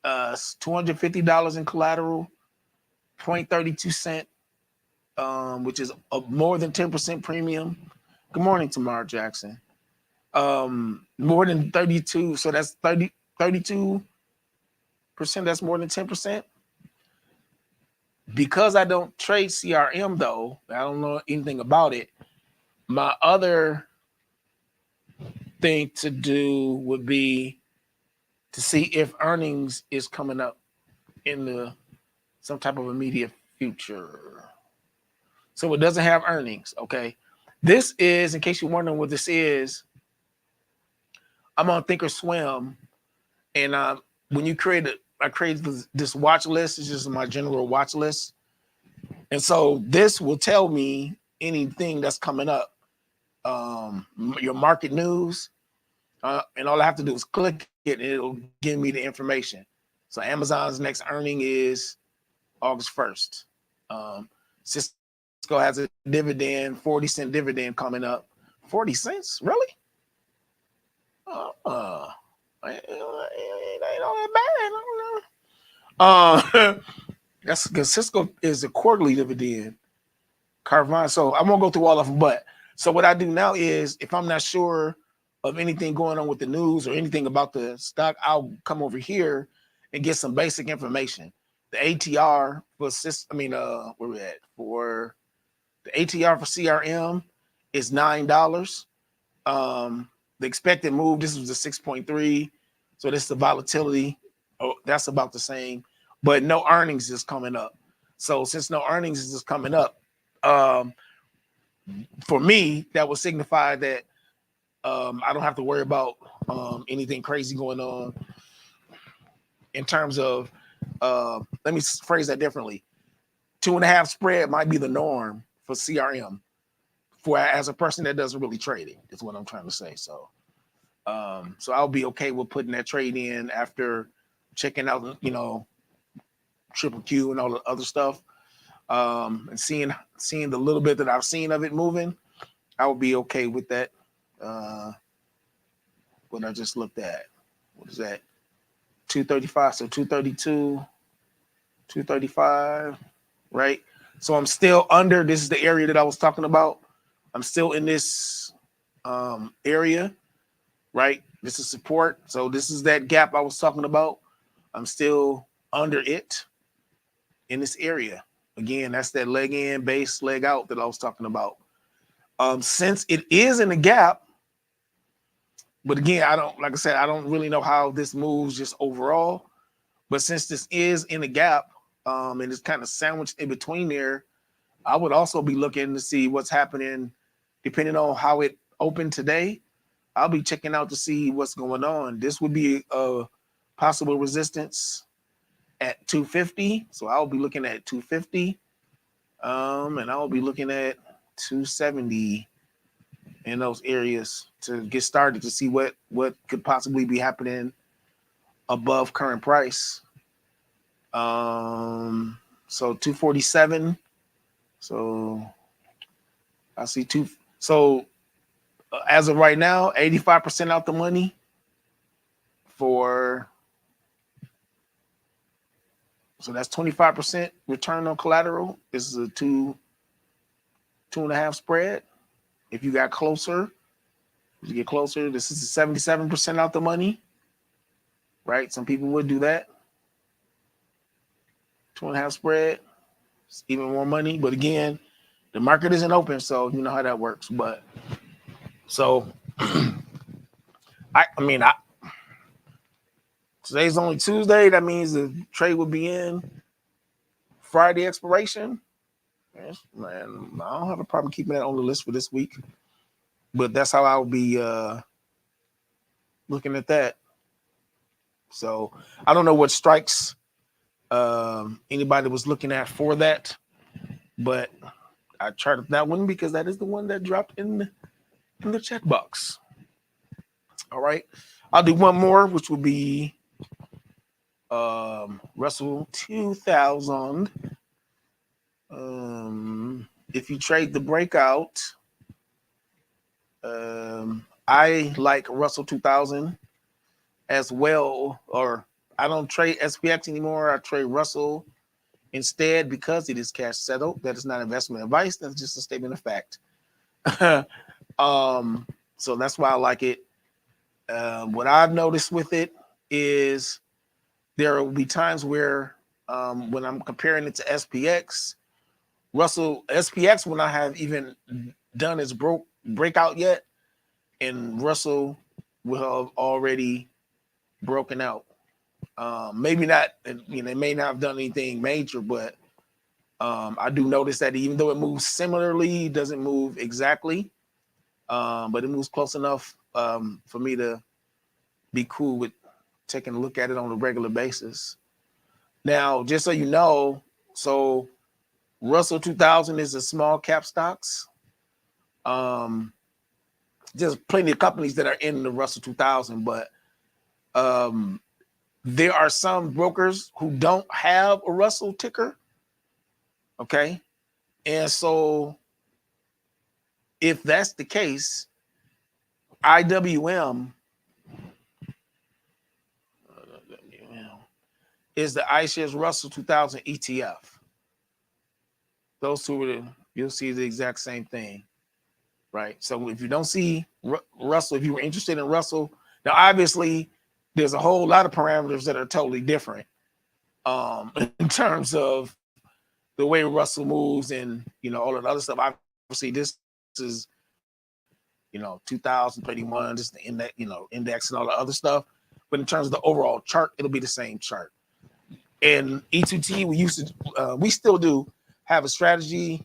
$250 in collateral, 0.32 cent, which is a more than 10% premium. Good morning, Tamar Jackson. more than 32. So that's 32%. That's more than 10%. Because I don't trade CRM though, I don't know anything about it. My other thing to do would be to see if earnings is coming up in the some type of immediate future. So it doesn't have earnings. Okay. This is, in case you're wondering what this is, I'm on Thinkorswim, and when you I created this watch list. It's just my general watch list, and so this will tell me anything that's coming up, your market news, and all I have to do is click it, and it'll give me the information. So Amazon's next earning is August 1st. Cisco has a dividend, 40-cent dividend coming up. 40 cents, really? Ain't all that bad. I don't know. That's because Cisco is a quarterly dividend. Carvana. So I won't go through all of them, but so what I do now is if I'm not sure of anything going on with the news or anything about the stock, I'll come over here and get some basic information. The ATR for where we at? For the ATR for CRM is $9. The expected move, this was a 6.3. So this is the volatility. Oh, that's about the same, but no earnings is coming up. So since no earnings is just coming up, for me, that would signify that I don't have to worry about anything crazy going on in terms of, let me phrase that differently. 2.5 spread might be the norm for CRM for as a person that doesn't really trade it, is what I'm trying to say. So I'll be okay with putting that trade in after checking out, Triple Q and all the other stuff, and seeing the little bit that I've seen of it moving. I would be okay with that. What I just looked at, what is that? 235, so 232, 235, right? So I'm still under. This is the area that I was talking about. I'm still in this area, right? This is support. So this is that gap I was talking about. I'm still under it in this area. Again, that's that leg in, base, leg out that I was talking about. Since it is in the gap, but again, I don't really know how this moves just overall. But since this is in the gap, and it's kind of sandwiched in between there, I would also be looking to see what's happening depending on how it opened today. I'll be checking out to see what's going on. This would be a possible resistance at 250. So I'll be looking at 250. And I'll be looking at 270 in those areas to get started to see what could possibly be happening above current price. So 247. So I see two. So as of right now, 85% out the money for. So that's 25% return on collateral. This is a 2.5 spread. If you got closer, you get closer. This is 77% out the money, right? Some people would do that. 2.5 spread, it's even more money. But again, the market isn't open, so you know how that works. But so today's only Tuesday. That means the trade will be in Friday expiration. Yes, man, I don't have a problem keeping that on the list for this week. But that's how I'll be looking at that. So I don't know what strikes anybody was looking at for that, but I charted that one because that is the one that dropped in the chat box. All right, I'll do one more, which will be Russell 2000. If you trade the breakout, I like Russell 2000 as well, or I don't trade SPX anymore. I trade Russell instead because it is cash settled. That is not investment advice. That's just a statement of fact. So that's why I like it. What I've noticed with it is there will be times where when I'm comparing it to SPX, SPX will not have even done its breakout yet, and Russell will have already broken out. Maybe not, they may not have done anything major, but I do notice that even though it moves similarly, it doesn't move exactly, but it moves close enough for me to be cool with taking a look at it on a regular basis. Now, just so you know, so Russell 2000 is a small cap stocks. There's plenty of companies that are in the Russell 2000, but there are some brokers who don't have a Russell ticker. Okay. And so if that's the case, IWM is the iShares Russell 2000 ETF. Those two, you'll see the exact same thing, right? So if you don't see Russell, if you were interested in Russell, now obviously there's a whole lot of parameters that are totally different in terms of the way Russell moves and, all of the other stuff. Obviously, this is, 2031, just the index, index and all the other stuff. But in terms of the overall chart, it'll be the same chart. And E2T, we still do have a strategy.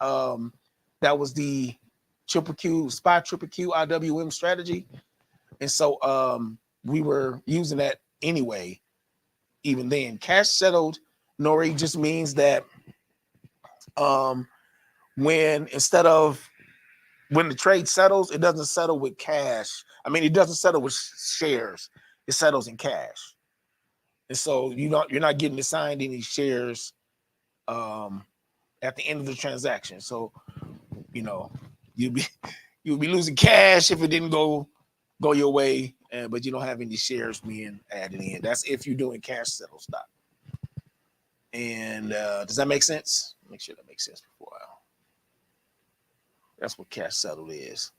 That was the SPY triple Q IWM strategy. And so we were using that anyway, even then. Cash settled, Nori, just means that when the trade settles, it doesn't settle with cash. I mean, it doesn't settle with shares. It settles in cash. And so you're not getting assigned any shares at the end of the transaction. So, you'll be losing cash if it didn't go your way, but you don't have any shares being added in. That's if you're doing cash settle stock. And does that make sense? Make sure that makes sense before that's what cash settled is.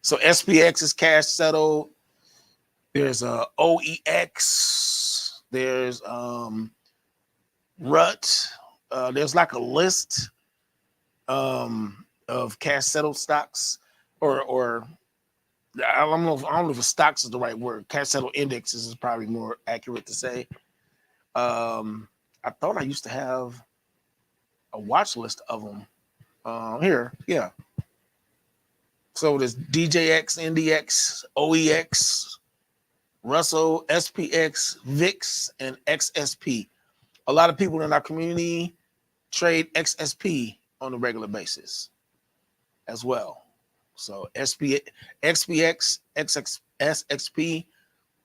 So SPX is cash settled. There's OEX. There's RUT. There's like a list of cash settled stocks, or I don't know if stocks is the right word. Cash settled indexes is probably more accurate to say. I thought I used to have a watch list of them here. Yeah. So there's DJX, NDX, OEX, Russell, SPX, VIX, and XSP. A lot of people in our community trade XSP on a regular basis as well. So XPX, SXP,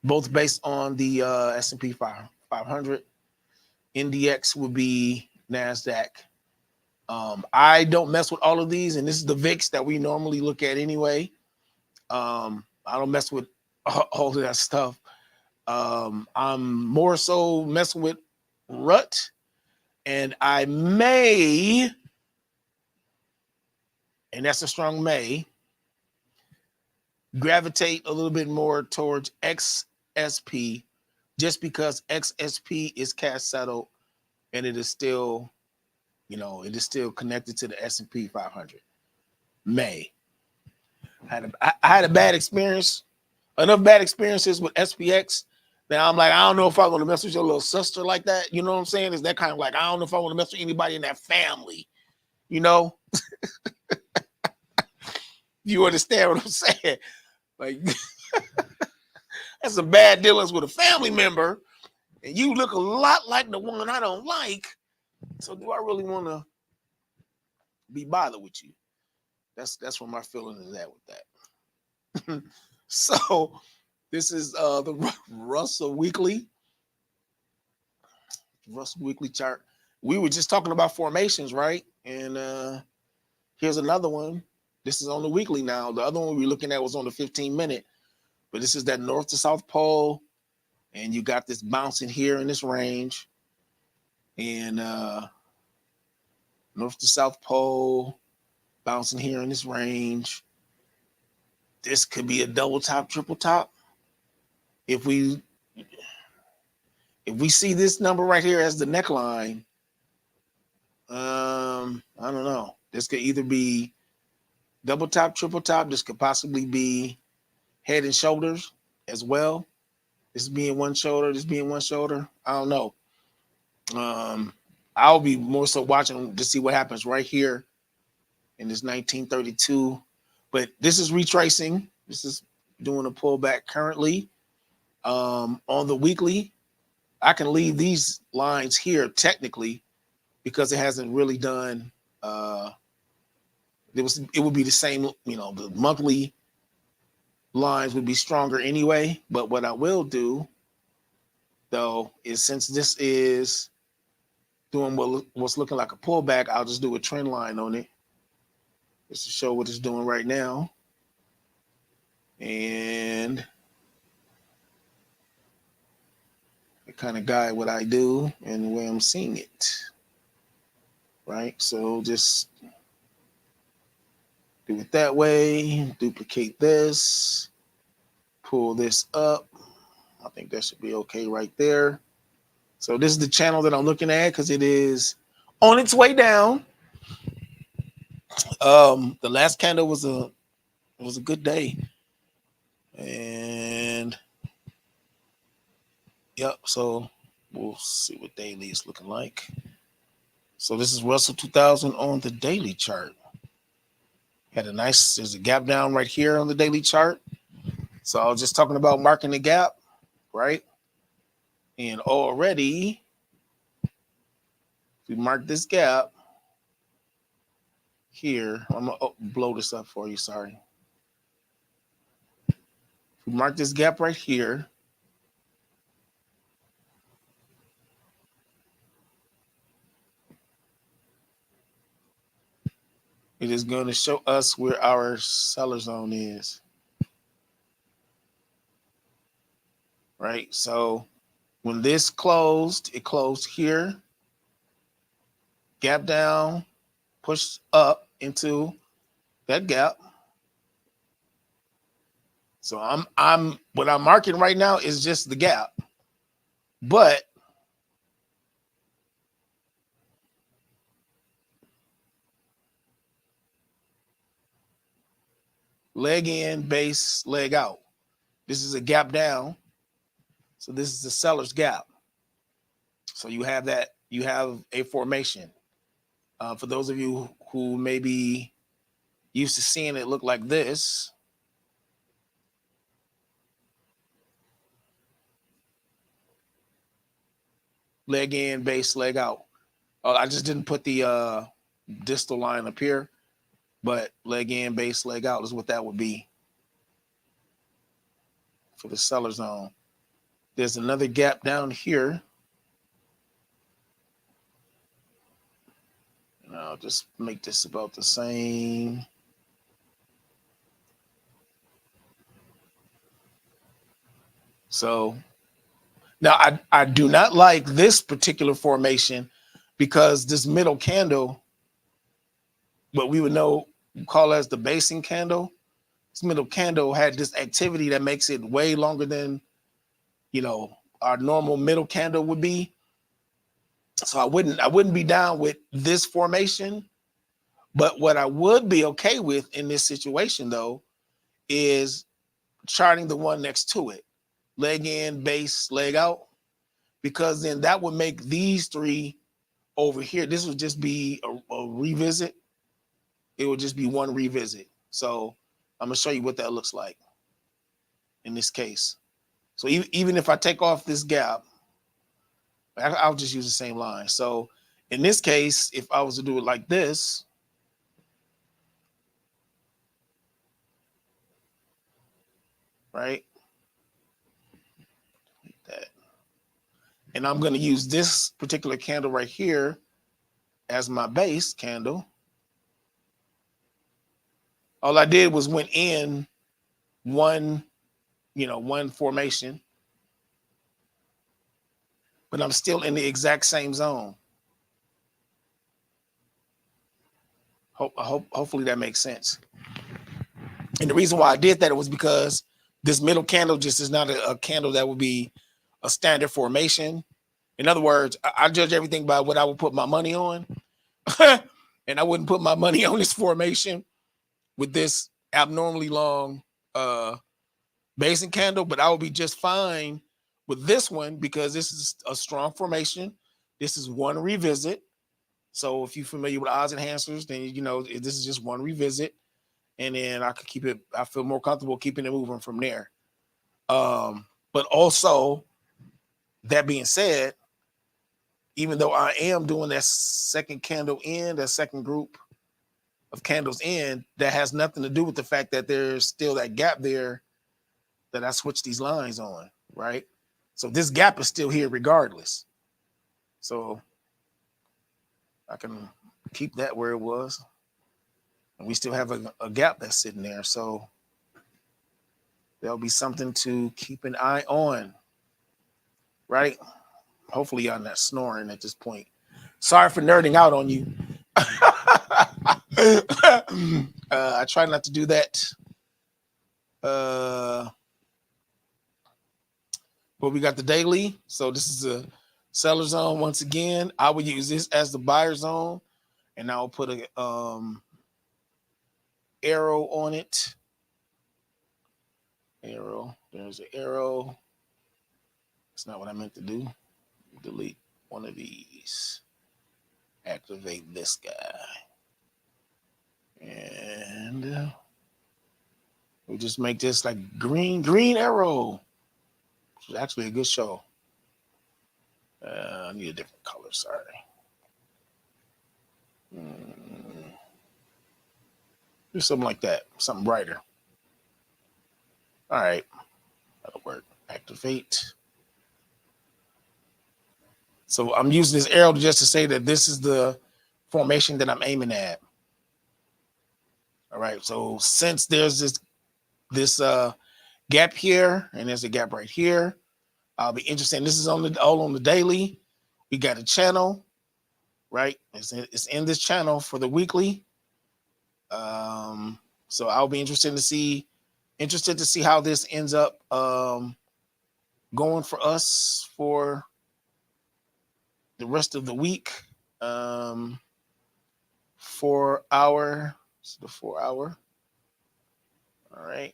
both based on the S&P 500. NDX would be NASDAQ. I don't mess with all of these, and this is the VIX that we normally look at anyway. I don't mess with all of that stuff. I'm more so messing with RUT, and I may, and that's a strong may, gravitate a little bit more towards XSP, just because XSP is cash settled and it is still, it is still connected to the S&P 500. I had a bad experience, enough bad experiences with SPX. Now I'm like, I don't know if I'm going to mess with your little sister like that. You know what I'm saying? Is that kind of like, I don't know if I want to mess with anybody in that family, You understand what I'm saying? Like, that's some bad dealings with a family member, and you look a lot like the one I don't like. So do I really want to be bothered with you? That's where my feeling is at with that. So this is the Russell Weekly chart. We were just talking about formations, right? And here's another one. This is on the weekly now. The other one we were looking at was on the 15-minute, but this is that north to south pole, and you got this bouncing here in this range, and north to south pole bouncing here in this range. This could be a double top, triple top. If we see this number right here as the neckline, I don't know. This could either be double top, triple top. This could possibly be head and shoulders as well. This being one shoulder, this being one shoulder. I don't know. I'll be more so watching to see what happens right here in this 1932. But this is retracing. This is doing a pullback currently. On the weekly, I can leave these lines here technically because it hasn't really done. It would be the same. The monthly lines would be stronger anyway. But what I will do, though, is since this is doing what's looking like a pullback, I'll just do a trend line on it just to show what it's doing right now. And it kind of guide what I do and the way I'm seeing it. Right? So just do it that way, duplicate this, pull this up. I think that should be okay right there. So this is the channel that I'm looking at because it is on its way down. The last candle was a good day. And yep, so we'll see what daily is looking like. So this is Russell 2000 on the daily chart. There's a gap down right here on the daily chart. So I was just talking about marking the gap, right? And already, if we mark this gap here, I'm gonna blow this up for you, sorry. If we mark this gap right here, it is going to show us where our seller zone is. Right? So when this closed, it closed here, gap down, pushed up into that gap. So what I'm marking right now is just the gap. But leg in, base, leg out. This is a gap down. So this is the seller's gap. So you have a formation. For those of you who may be used to seeing it look like this, leg in, base, leg out. I just didn't put the distal line up here, but leg in, base, leg out is what that would be for the seller zone. There's another gap down here. And I'll just make this about the same. So now I do not like this particular formation because this middle candle, what we would call as the basing candle, this middle candle had this activity that makes it way longer than our normal middle candle would be. So I wouldn't be down with this formation. But what I would be okay with in this situation though is charting the one next to it. Leg in, base, leg out, because then that would make these three over here. This would just be a revisit. It would just be one revisit. So I'm gonna show you what that looks like in this case. So even if I take off this gap, I'll just use the same line. So in this case, if I was to do it like this, right? Like that. And I'm going to use this particular candle right here as my base candle. All I did was went in one formation, but I'm still in the exact same zone. Hopefully that makes sense. And the reason why I did that was because This middle candle just is not a candle that would be a standard formation. In other words, I judge everything by what I would put my money on. And I wouldn't put my money on this formation with this abnormally long basing candle, but I will be just fine with this one because this is a strong formation. This is one revisit. So if you're familiar with odds enhancers, then you know this is just one revisit, and then I could keep it. I feel more comfortable keeping it moving from there. But also, that being said, even though I am doing that second candle in, that second group of candles in, that has nothing to do with the fact that there's still that gap there that I switched these lines on, right? So this gap is still here regardless. So I can keep that where it was. And we still have a gap that's sitting there. So there'll be something to keep an eye on, right? Hopefully y'all not snoring at this point. Sorry for nerding out on you. I try not to do that. But we got the daily. So this is a seller zone. Once again, I would use this as the buyer zone, and I'll put a arrow on it. Arrow. There's an arrow. That's not what I meant to do. Delete one of these. Activate this guy. And we'll just make this like green arrow. Which is actually a good show. I need a different color, sorry. Do something like that, something brighter. All right, that'll work. Activate. So I'm using this arrow just to say that this is the formation that I'm aiming at. All right, so since there's this gap here, and there's a gap right here, I'll be interested. This is all on the daily. We got a channel, right? It's in this channel for the weekly. So I'll be interested to see how this ends up going for us for the rest of the week. 4 hour. It's the 4 hour. All right.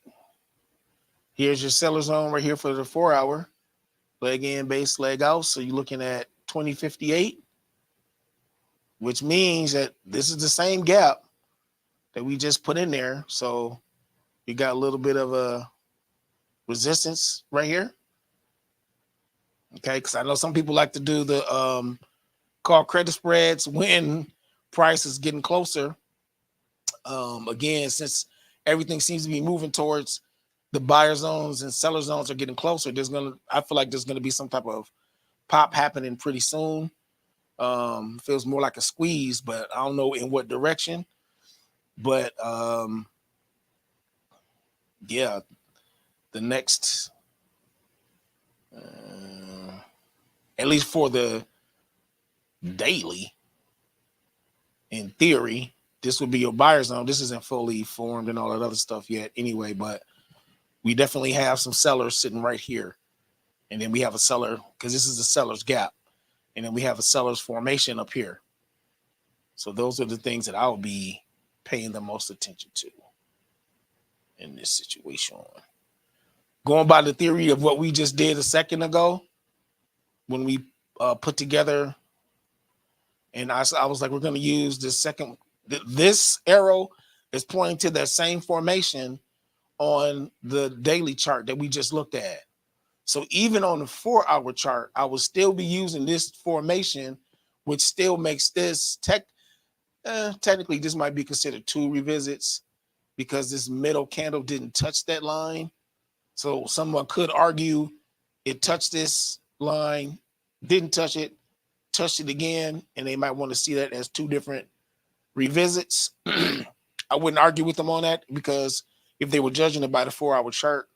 Here's your seller zone right here for the 4 hour. Leg in, base, leg out. So you're looking at 2058, which means that this is the same gap that we just put in there. So you got a little bit of a resistance right here. Okay, because I know some people like to do the call credit spreads when price is getting closer. Again, since everything seems to be moving towards the buyer zones and seller zones are getting closer, I feel like there's gonna be some type of pop happening pretty soon. Feels more like a squeeze, but I don't know in what direction. But yeah, the next, at least for the daily, in theory, this would be your buyer zone. This isn't fully formed and all that other stuff yet anyway, but we definitely have some sellers sitting right here. And then we have a seller, because this is the seller's gap. And then we have a seller's formation up here. So those are the things that I'll be paying the most attention to in this situation. Going by the theory of what we just did a second ago, when we put together, and I was like, we're going to use this second, this arrow is pointing to that same formation on the daily chart that we just looked at. So even on the 4 hour chart, I will still be using this formation, which still makes this technically this might be considered 2 revisits because this middle candle didn't touch that line. So someone could argue it touched this line, didn't touch it, touched it again, and they might want to see that as 2 different revisits. I wouldn't argue with them on that, because if they were judging it by the 4 hour chart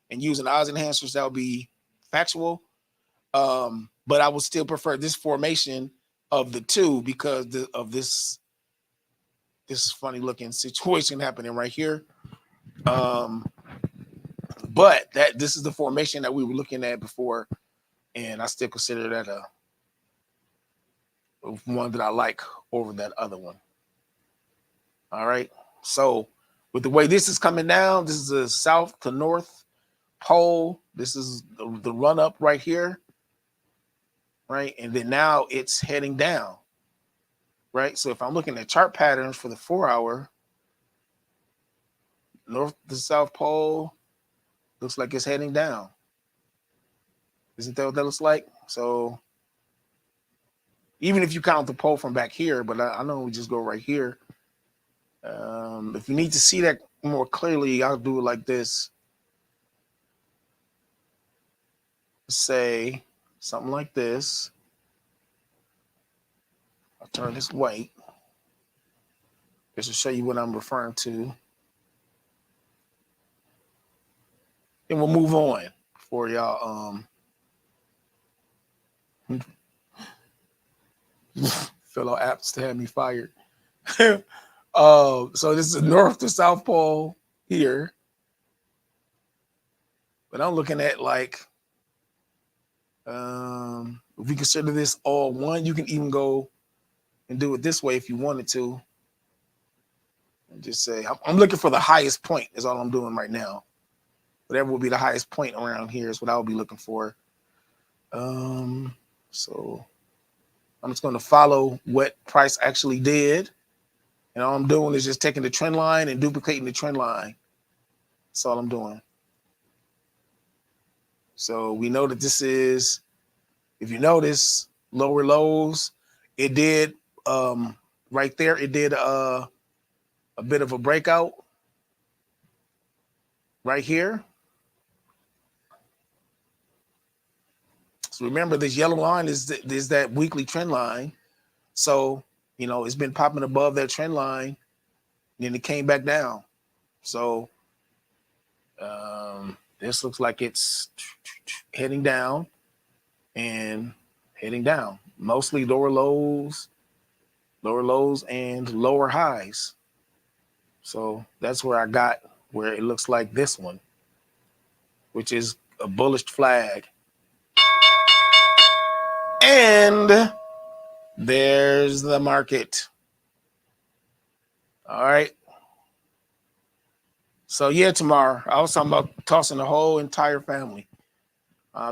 and using odds enhancers, that would be factual. But I would still prefer this formation of the 2 because of this funny looking situation happening right here. But this is the formation that we were looking at before, and I still consider that a one that I like over that other one. All right. So with the way this is coming down, this is the south to north pole. This is the run up right here. Right. And then now it's heading down. Right. So if I'm looking at chart patterns for the 4 hour, north to south pole looks like it's heading down. Isn't that what that looks like? So even if you count the pole from back here, but I know we just go right here. If you need to see that more clearly, I'll do it like this. Say something like this. I'll turn this white just to show you what I'm referring to. Then we'll move on for y'all. Fellow apps to have me fired. So this is the north to south pole here. But I'm looking at like, if we consider this all one, you can even go and do it this way if you wanted to. And just say, I'm looking for the highest point is all I'm doing right now. Whatever will be the highest point around here is what I'll be looking for. So I'm just going to follow what price actually did. And all I'm doing is just taking the trend line and duplicating the trend line. That's all I'm doing. So we know that this is, if you notice, lower lows. It did right there. It did a bit of a breakout right here. So remember, this yellow line is that weekly trend line. So, you know, it's been popping above that trend line, and then it came back down. So this looks like it's heading down and heading down. Mostly lower lows and lower highs. So that's where I got where it looks like this one, which is a bullish flag. And there's the market. All right. So yeah, tomorrow I was talking about tossing the whole entire family.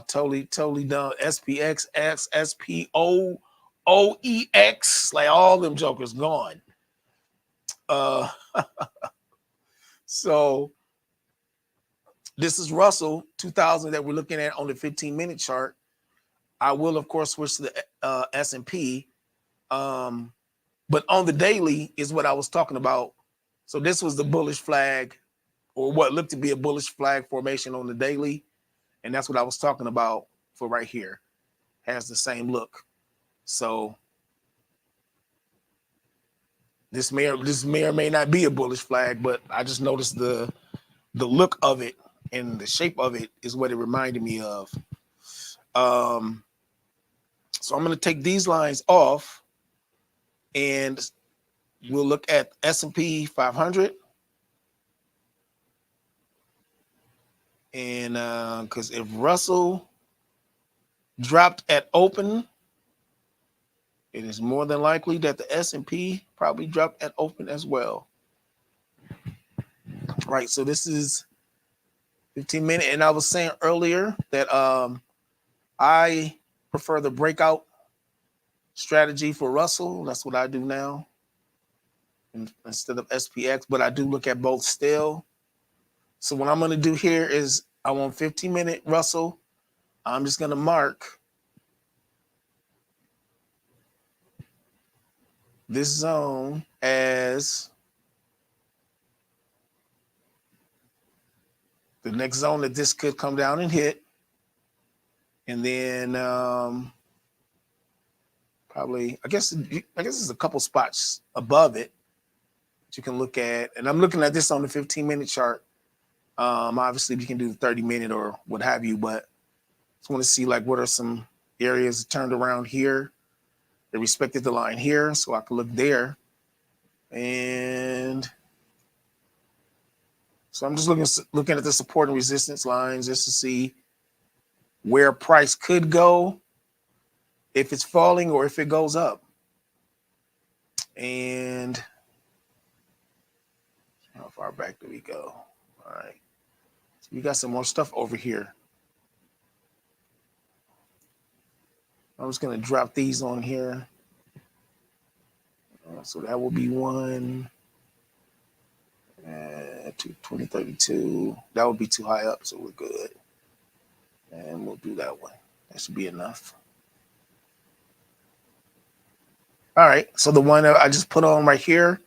Totally done. SPX, X, SPO, OEX, like all them jokers gone. So this is Russell 2000 that we're looking at on the 15-minute chart. I will, of course, switch to the S&P. But on the daily is what I was talking about. So this was the bullish flag, or what looked to be a bullish flag formation on the daily. And that's what I was talking about for right here. Has the same look. So this may or may not be a bullish flag, but I just noticed the look of it and the shape of it is what it reminded me of. So I'm going to take these lines off, and we'll look at S&P 500. And because if Russell dropped at open, it is more than likely that the S&P probably dropped at open as well. Right, so this is 15 minutes. And I was saying earlier that I prefer the breakout strategy for Russell. That's what I do now instead of SPX, but I do look at both still. So what I'm going to do here is I want 15-minute Russell. I'm just going to mark this zone as the next zone that this could come down and hit. And then probably, I guess there's a couple spots above it that you can look at. And I'm looking at this on the 15-minute chart. Obviously, you can do the 30-minute or what have you, but just want to see like what are some areas turned around here. They respected the line here, so I can look there. And So I'm just looking at the support and resistance lines just to see where price could go if it's falling or if it goes up. And how far back do we go? All right. So we got some more stuff over here. I'm just going to drop these on here. So that will be one. 2032. That would be too high up, so we're good. And we'll do that one. That should be enough. All right. So the one that I just put on right here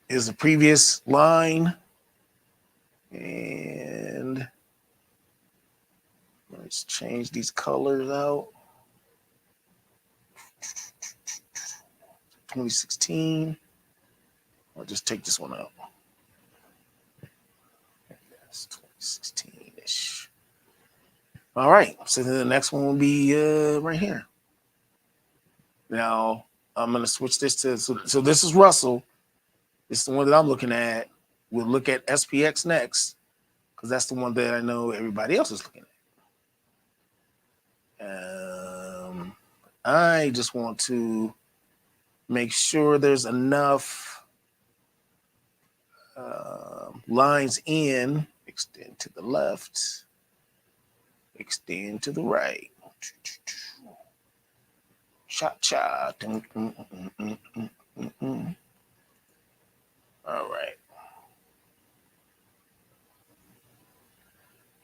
is the previous line. And let's change these colors out. 2016. I'll just take this one out. That's 2016-ish. All right. So then the next one will be right here. Now I'm going to switch this to, so this is Russell. This is the one that I'm looking at. We'll look at SPX next because that's the one that I know everybody else is looking at. I just want to make sure there's enough lines in, extend to the left, extend to the right. Cha-cha. All right.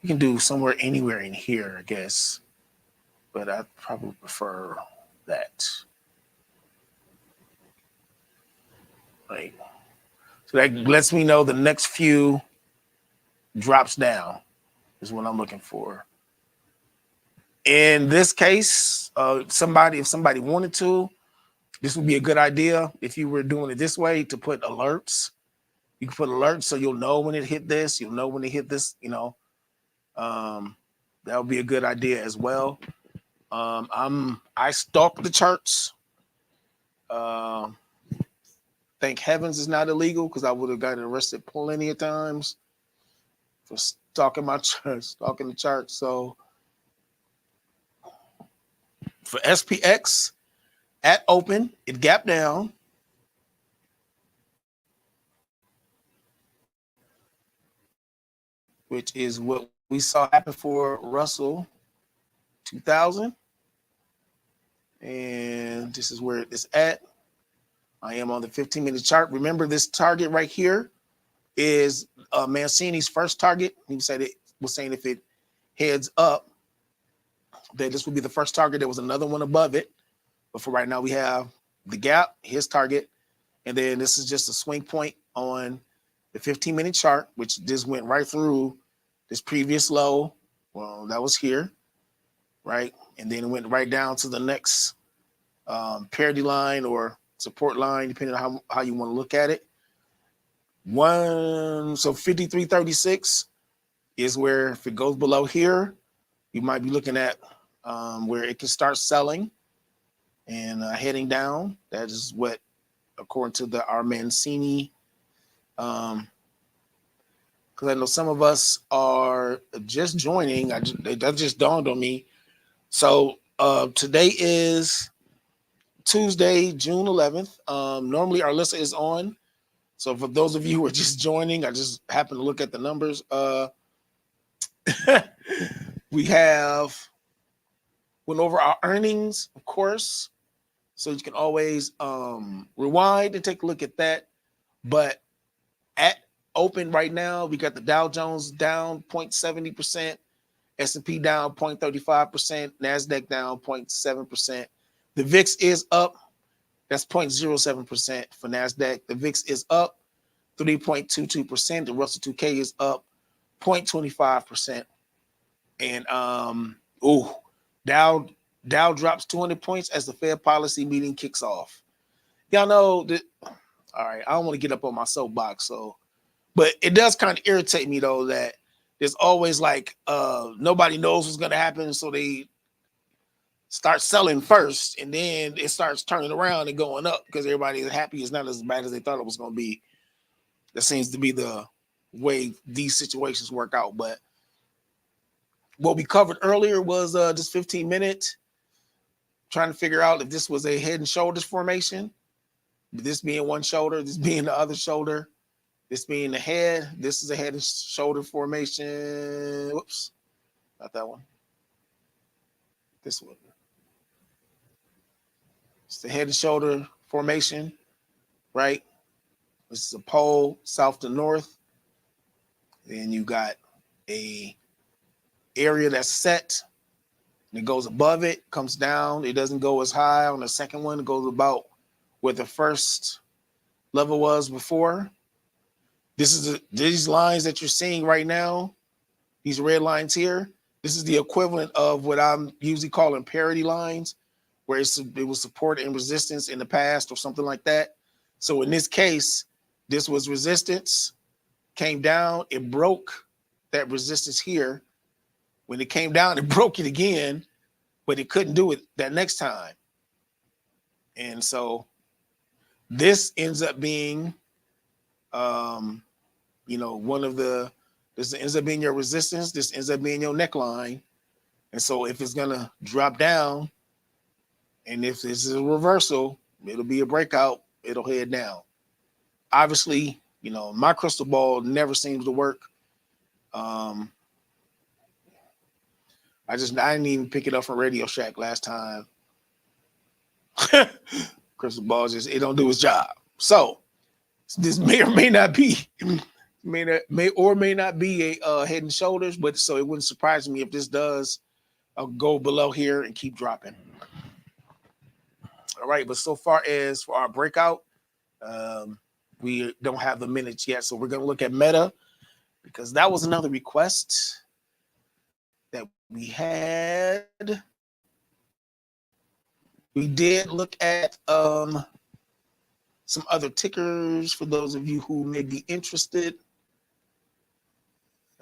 You can do somewhere, anywhere in here, I guess. But I probably prefer that. Right. So that lets me know the next few drops down is what I'm looking for. In this case, if somebody wanted to, this would be a good idea if you were doing it this way to put alerts. You can put alerts so you'll know when it hit this, you'll know when it hit this, that would be a good idea as well. I stalk the charts. Thank heavens it's not illegal because I would have gotten arrested plenty of times for stalking my chart, stalking the chart. So for SPX at open, it gapped down. Which is what we saw happen for Russell 2000. And this is where it is at. I am on the 15-minute chart. Remember, this target right here is Mancini's first target. He was saying if it heads up, that this would be the first target. There was another one above it. But for right now, we have the gap, his target. And then this is just a swing point on the 15-minute chart, which just went right through this previous low. Well, that was here, right? And then it went right down to the next parity line or support line, depending on how you want to look at it. So 53.36 is where if it goes below here, you might be looking at where it can start selling and heading down. That is what, according to our Mancini, because I know some of us are just joining. That just dawned on me. So today is Tuesday, June 11th. Normally our list is on. So for those of you who are just joining, I just happen to look at the numbers. We went over our earnings, of course. So you can always rewind and take a look at that. But at open right now, we got the Dow Jones down 0.70%, S&P down 0.35%, NASDAQ down 0.7%. The VIX is up. That's 0.07% for NASDAQ. The VIX is up 3.22%. The Russell 2K is up 0.25%. And Dow drops 200 points as the Fed policy meeting kicks off. Y'all know that. All right, I don't want to get up on my soapbox, but it does kind of irritate me though that there's always like nobody knows what's gonna happen, so they start selling first, and then it starts turning around and going up because everybody is happy it's not as bad as they thought it was gonna be. That seems to be the way these situations work out. But what we covered earlier was just 15-minute, trying to figure out if this was a head and shoulders formation, this being one shoulder, this being the other shoulder, this being the head. This is a head and shoulder formation. Whoops, not that one. This one. It's the head and shoulder formation, right? This is a pole, south to north. Then you got a area that's set, and it goes above it, comes down. It doesn't go as high on the second one. It goes about where the first level was before. This is these lines that you're seeing right now, these red lines here. This is the equivalent of what I'm usually calling parity lines, where it was support and resistance in the past or something like that. So in this case, this was resistance, came down, it broke that resistance here. When it came down, it broke it again, but it couldn't do it that next time. And so this ends up being, one of the, this ends up being your resistance. This ends up being your neckline. And so if it's going to drop down, and if this is a reversal, it'll be a breakout, it'll head down. Obviously, my crystal ball never seems to work. I didn't even pick it up from Radio Shack last time. Crystal ball it don't do its job. So this may or may not be, may not be a head and shoulders, but so it wouldn't surprise me if this does go below here and keep dropping. All right, but so far as for our breakout, we don't have the minutes yet, so we're going to look at Meta, because that was another request that we had. We did look at some other tickers for those of you who may be interested.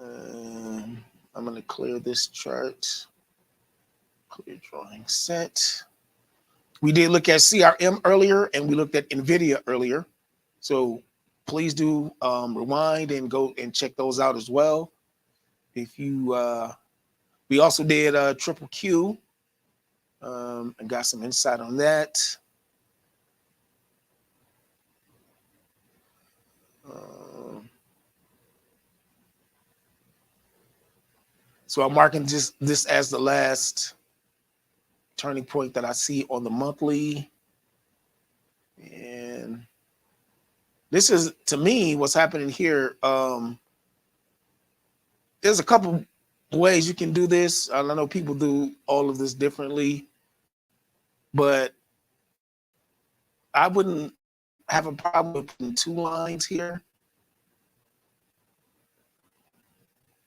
I'm going to clear this chart. Clear drawing set. We did look at CRM earlier, and we looked at NVIDIA earlier. So please do rewind and go and check those out as well. If you, we also did Triple Q and got some insight on that. So I'm marking this as the last turning point that I see on the monthly. And this is, to me, what's happening here. There's a couple ways you can do this. I know people do all of this differently, but I wouldn't have a problem with putting two lines here,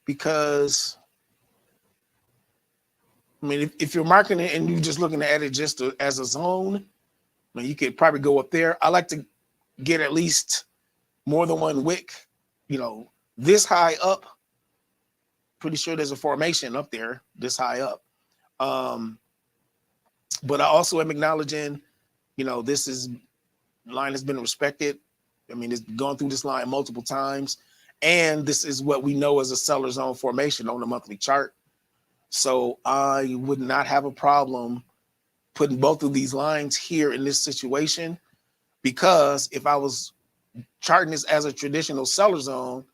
because I mean, if you're marking it and you're just looking at it just as a zone, I mean, you could probably go up there. I like to get at least more than one wick, this high up. Pretty sure there's a formation up there this high up. But I also am acknowledging, this line has been respected. I mean, it's gone through this line multiple times. And this is what we know as a seller zone formation on the monthly chart. So I would not have a problem putting both of these lines here in this situation, because if I was charting this as a traditional seller zone,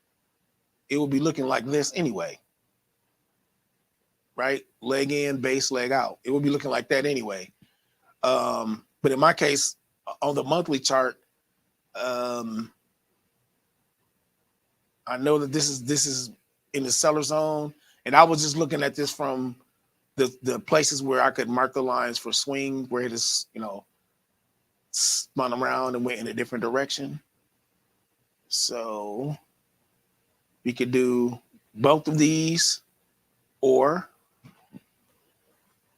it would be looking like this anyway, right? Leg in, base, leg out. It would be looking like that anyway. But in my case, on the monthly chart, I know that this is in the seller zone. And I was just looking at this from the places where I could mark the lines for swing, where it is, spun around and went in a different direction. So we could do both of these, or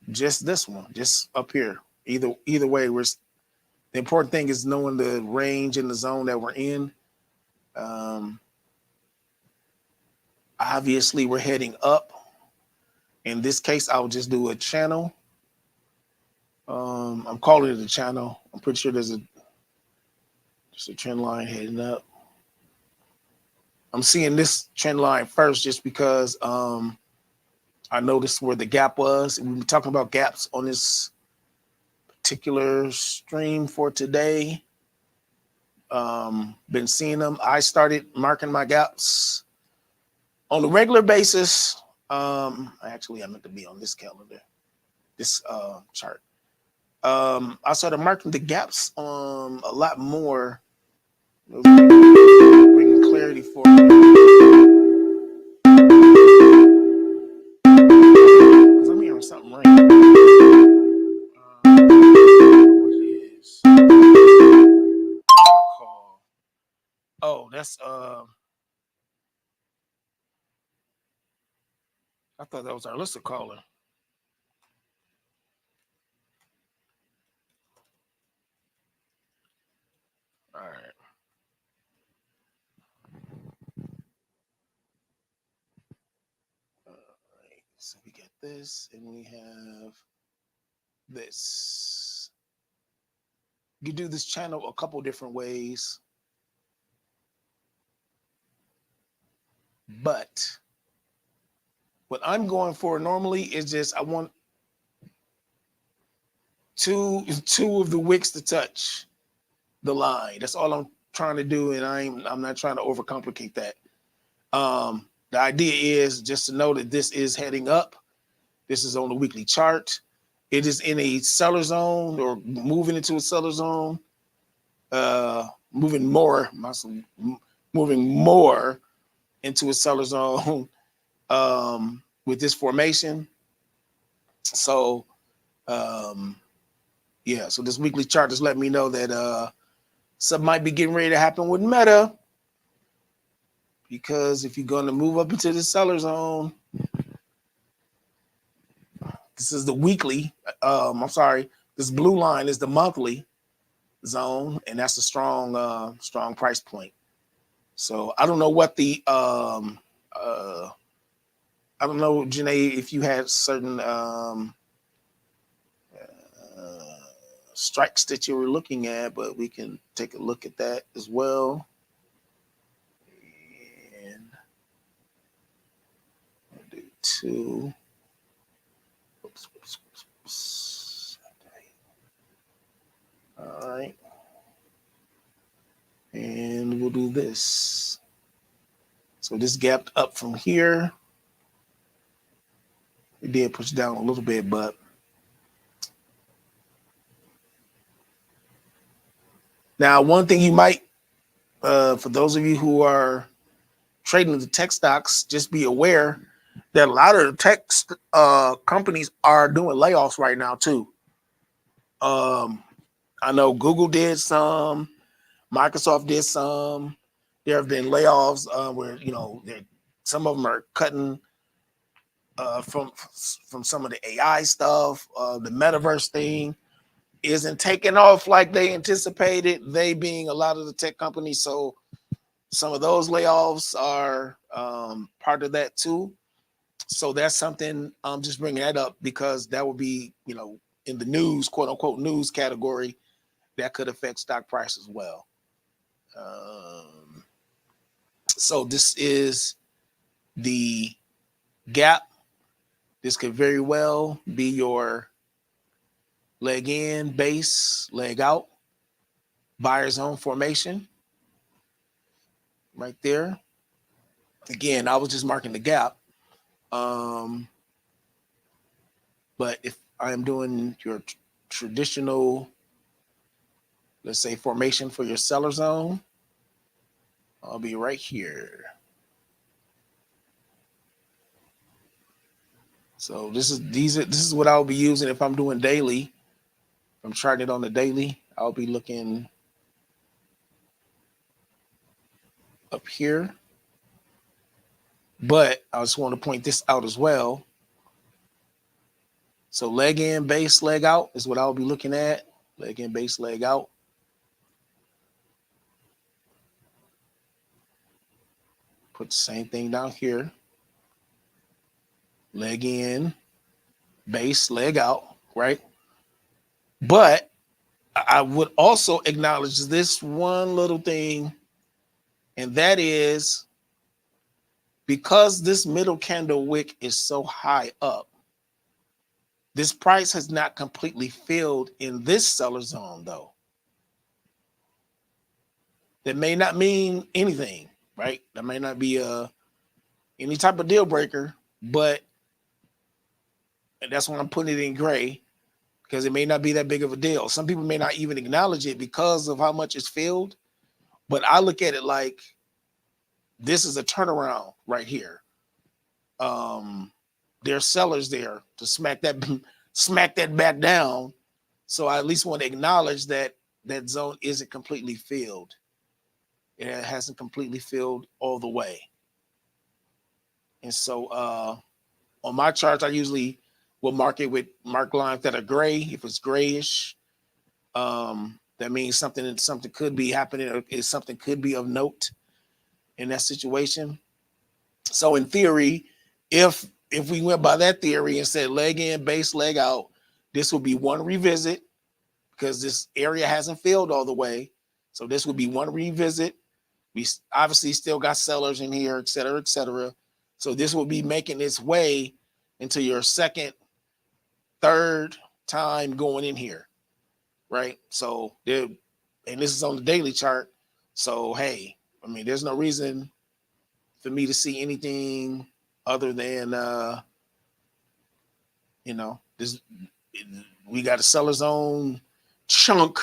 just this one, just up here. Either way, the important thing is knowing the range and the zone that we're in. Obviously, we're heading up. In this case, I'll just do a channel. I'm calling it a channel. I'm pretty sure there's just a trend line heading up. I'm seeing this trend line first just because I noticed where the gap was. We've been talking about gaps on this particular stream for today. Been seeing them. I started marking my gaps on a regular basis. Actually, I meant to be on this calendar, this chart. I started marking the gaps a lot more. Bringing clarity for because I'm hearing something ring. What it is? Oh, that's I thought that was our listener caller. All right. All right. So we get this, and we have this. You do this channel a couple different ways, but what I'm going for normally is just I want two of the wicks to touch the line. That's all I'm trying to do, and I'm not trying to overcomplicate that. The idea is just to know that this is heading up. This is on the weekly chart. It is in a seller zone or moving into a seller zone. Moving more into a seller zone with this formation. So yeah, so this weekly chart just let me know that something might be getting ready to happen with Meta, because if you're going to move up into the seller zone, this is the weekly. I'm sorry, this blue line is the monthly zone, and that's a strong price point. So I don't know what the I don't know, Janae, if you had certain strikes that you were looking at, but we can take a look at that as well. And I'll do two. Oops. All right. And we'll do this. So this gapped up from here. It did push down a little bit, but now one thing you might, for those of you who are trading the tech stocks, just be aware that a lot of the tech companies are doing layoffs right now too. I know Google did some, Microsoft did some. There have been layoffs where some of them are cutting from some of the AI stuff. The metaverse thing isn't taking off like they anticipated, they being a lot of the tech companies. So some of those layoffs are part of that too. So that's something I'm just bringing that up because that would be, in the news, quote unquote, news category that could affect stock price as well. So this is the gap. This could very well be your leg in, base, leg out, buyer zone formation right there. Again, I was just marking the gap. But if I am doing your traditional, let's say, formation for your seller zone, I'll be right here. So this is what I'll be using if I'm doing daily. If I'm charting it on the daily, I'll be looking up here. But I just want to point this out as well. So leg in, base, leg out is what I'll be looking at. Leg in, base, leg out. Put the same thing down here. Leg in, base, leg out, right? But I would also acknowledge this one little thing, and that is because this middle candle wick is so high up, this price has not completely filled in this seller zone, though. That may not mean anything, right? That may not be any type of deal breaker, but that's why I'm putting it in gray, because it may not be that big of a deal. Some people may not even acknowledge it because of how much it's filled, but I look at it like this is a turnaround right here. There's sellers there to smack that back down. So I at least want to acknowledge that that zone isn't completely filled. It hasn't completely filled all the way. And so on my charts, I usually will mark it with mark lines that are gray. If it's grayish, that means something could be happening, or something could be of note in that situation. So in theory, if we went by that theory and said leg in, base, leg out, this would be one revisit, because this area hasn't filled all the way. So this would be one revisit. We obviously still got sellers in here, et cetera, et cetera. So this will be making its way into your second, third time going in here, right? So there, and this is on the daily chart. So hey, I mean, there's no reason for me to see anything other than this. We got a seller zone chunk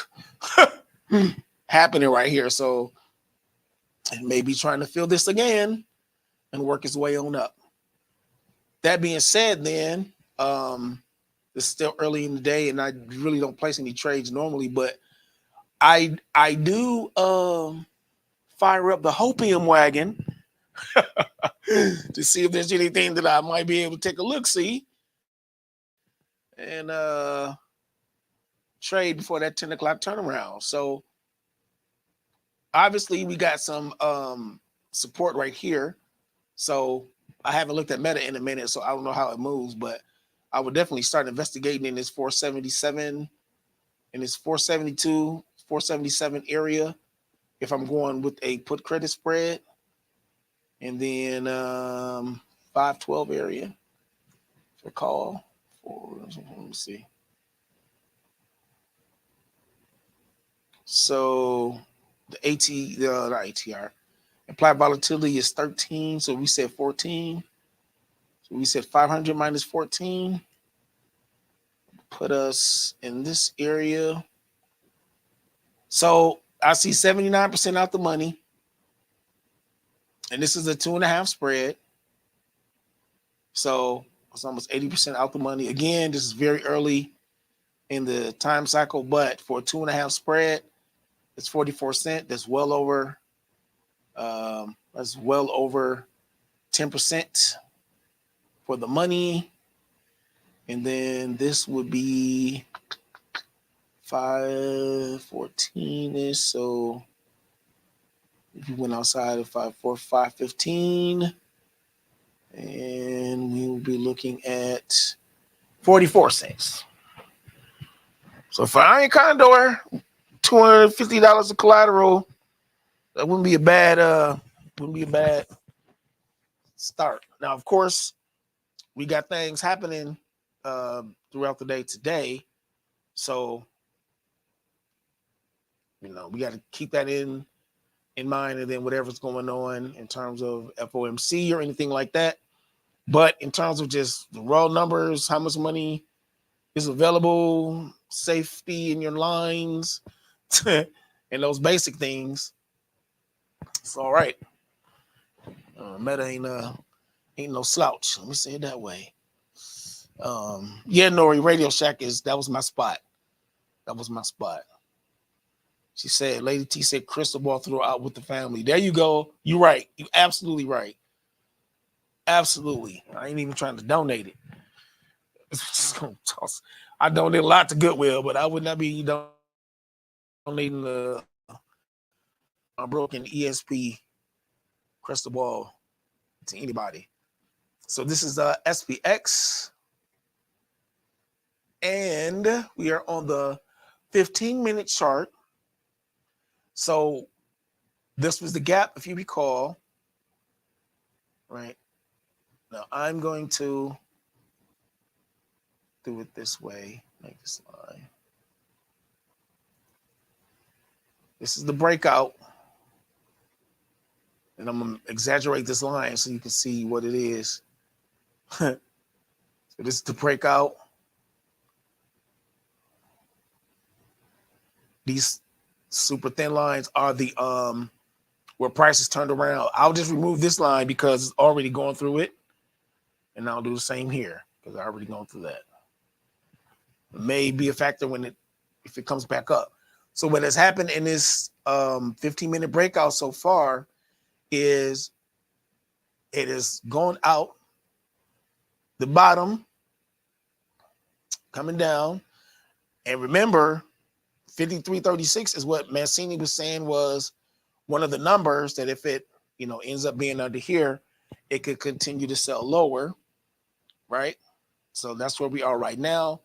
happening right here. So it may be trying to fill this again and work its way on up. That being said, then it's still early in the day, and I really don't place any trades normally, but I do fire up the hopium wagon to see if there's anything that I might be able to take a look, see, and trade before that 10 o'clock turnaround. So obviously we got some support right here. So I haven't looked at Meta in a minute, so I don't know how it moves, but I would definitely start investigating in this 477, in this 472, 477 area if I'm going with a put credit spread, and then 512 area for call. Let me see. So the ATR implied volatility is 13. So we said 14. So we said 500 minus 14 put us in this area. So I see 79% out the money. And this is a 2.5 spread. So it's almost 80% out the money. Again, this is very early in the time cycle, but for a 2.5 spread, it's 44 cents. That's well over 10% for the money. And then this would be 514-ish. So if you went outside of 515, and we will be looking at 44 cents. So for Iron Condor, $250 of collateral, that wouldn't be a bad start. Now, of course, we got things happening throughout the day today. So, we got to keep that in mind, and then whatever's going on in terms of FOMC or anything like that. But in terms of just the raw numbers, how much money is available, safety in your lines, and those basic things, it's all right. Meta ain't no slouch. Let me say it that way. Nori, Radio Shack that was my spot. She said, Lady T said, crystal ball throw out with the family. There you go. You're right. You're absolutely right. Absolutely. I ain't even trying to donate it. I donate a lot to Goodwill, but I would not be donating a broken ESP crystal ball to anybody. So this is SPX. And we are on the 15-minute chart. So this was the gap, if you recall. right? Now I'm going to do it this way. Make this line. This is the breakout. And I'm going to exaggerate this line so you can see what it is. So this is the breakout. These super thin lines are the where prices turned around. I'll just remove this line because it's already going through it. And I'll do the same here because I already gone through that. It may be a factor if it comes back up. So what has happened in this 15-minute breakout so far is it has gone out the bottom, coming down. And remember, 5336 is what Mancini was saying was one of the numbers that if it ends up being under here, it could continue to sell lower, right? So that's where we are right now.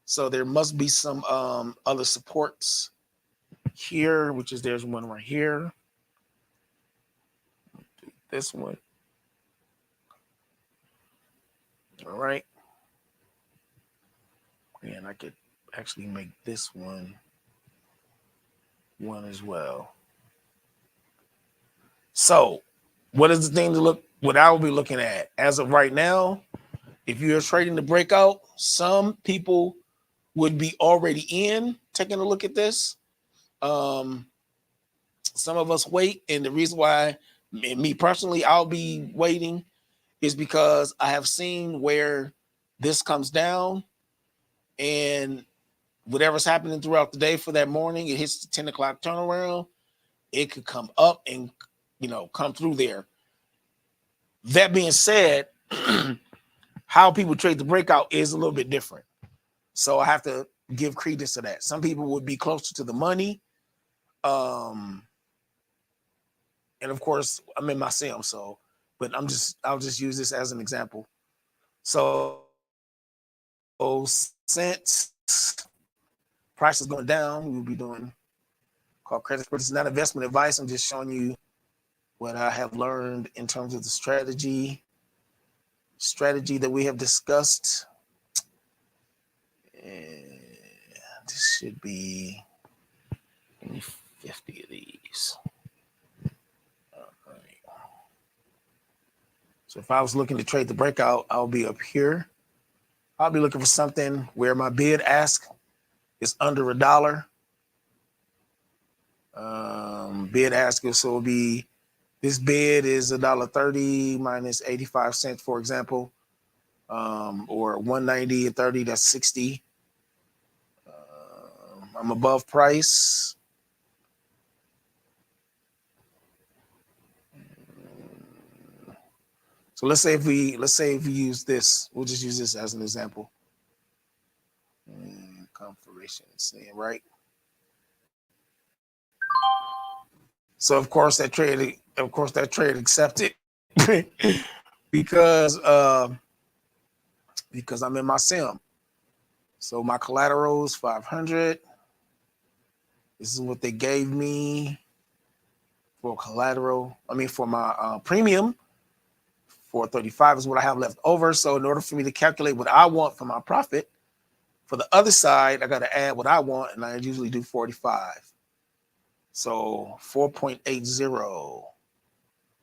So there must be some other supports here, which is there's one right here. This one. All right. And I could actually make this one as well. So what is the thing to look, what I will be looking at as of right now? If you're trading the breakout, some people would be already in taking a look at this. Some of us wait. And the reason why me personally, I'll be waiting is because I have seen where this comes down and whatever's happening throughout the day for that morning, it hits the 10 o'clock turnaround. It could come up and, come through there. That being said, how people trade the breakout is a little bit different. So I have to give credence to that. Some people would be closer to the money. And of course, I'm in my sim, but I'll just use this as an example. So since price is going down, we'll be doing called credit spread. It's not investment advice. I'm just showing you what I have learned in terms of the strategy that we have discussed. And this should be 50 of these. All right. So if I was looking to trade the breakout, I'll be up here. I'll be looking for something where my bid ask is under $1. Bid ask, so it'll be, this bid is $1.30 minus 85 cents, for example, or 190 and 30, that's 60. I'm above price. So let's say if we use this, we'll just use this as an example. Confirmation, right? So of course that trade accepted because I'm in my sim. So my collateral is 500. This is what they gave me for collateral. For my premium. 435 is what I have left over. So in order for me to calculate what I want for my profit, for the other side, I got to add what I want, and I usually do 45. So 4.80.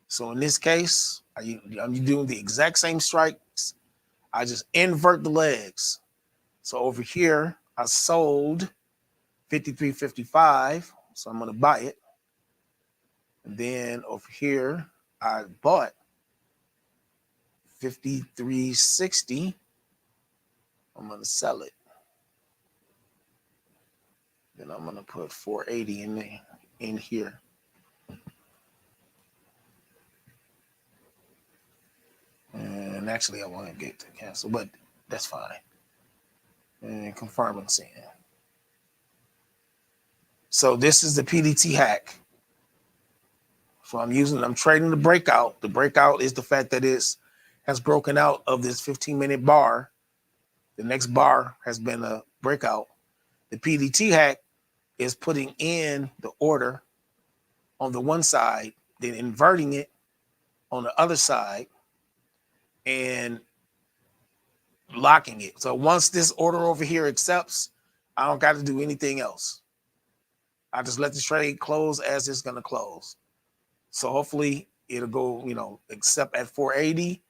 So in this case, I'm doing the exact same strikes. I just invert the legs. So over here, I sold 53.55. So I'm going to buy it. And then over here, I bought 53.60. I'm going to sell it. Then I'm going to put 480 in here. And actually, I want to get to cancel, but that's fine. And confirm and send. So this is the PDT hack. So I'm trading the breakout. The breakout is the fact that it has broken out of this 15-minute bar. The next bar has been a breakout. The PDT hack is putting in the order on the one side, then inverting it on the other side, and locking it. So once this order over here accepts, I don't got to do anything else. I just let the trade close as it's going to close. So hopefully it'll go, accept at 480.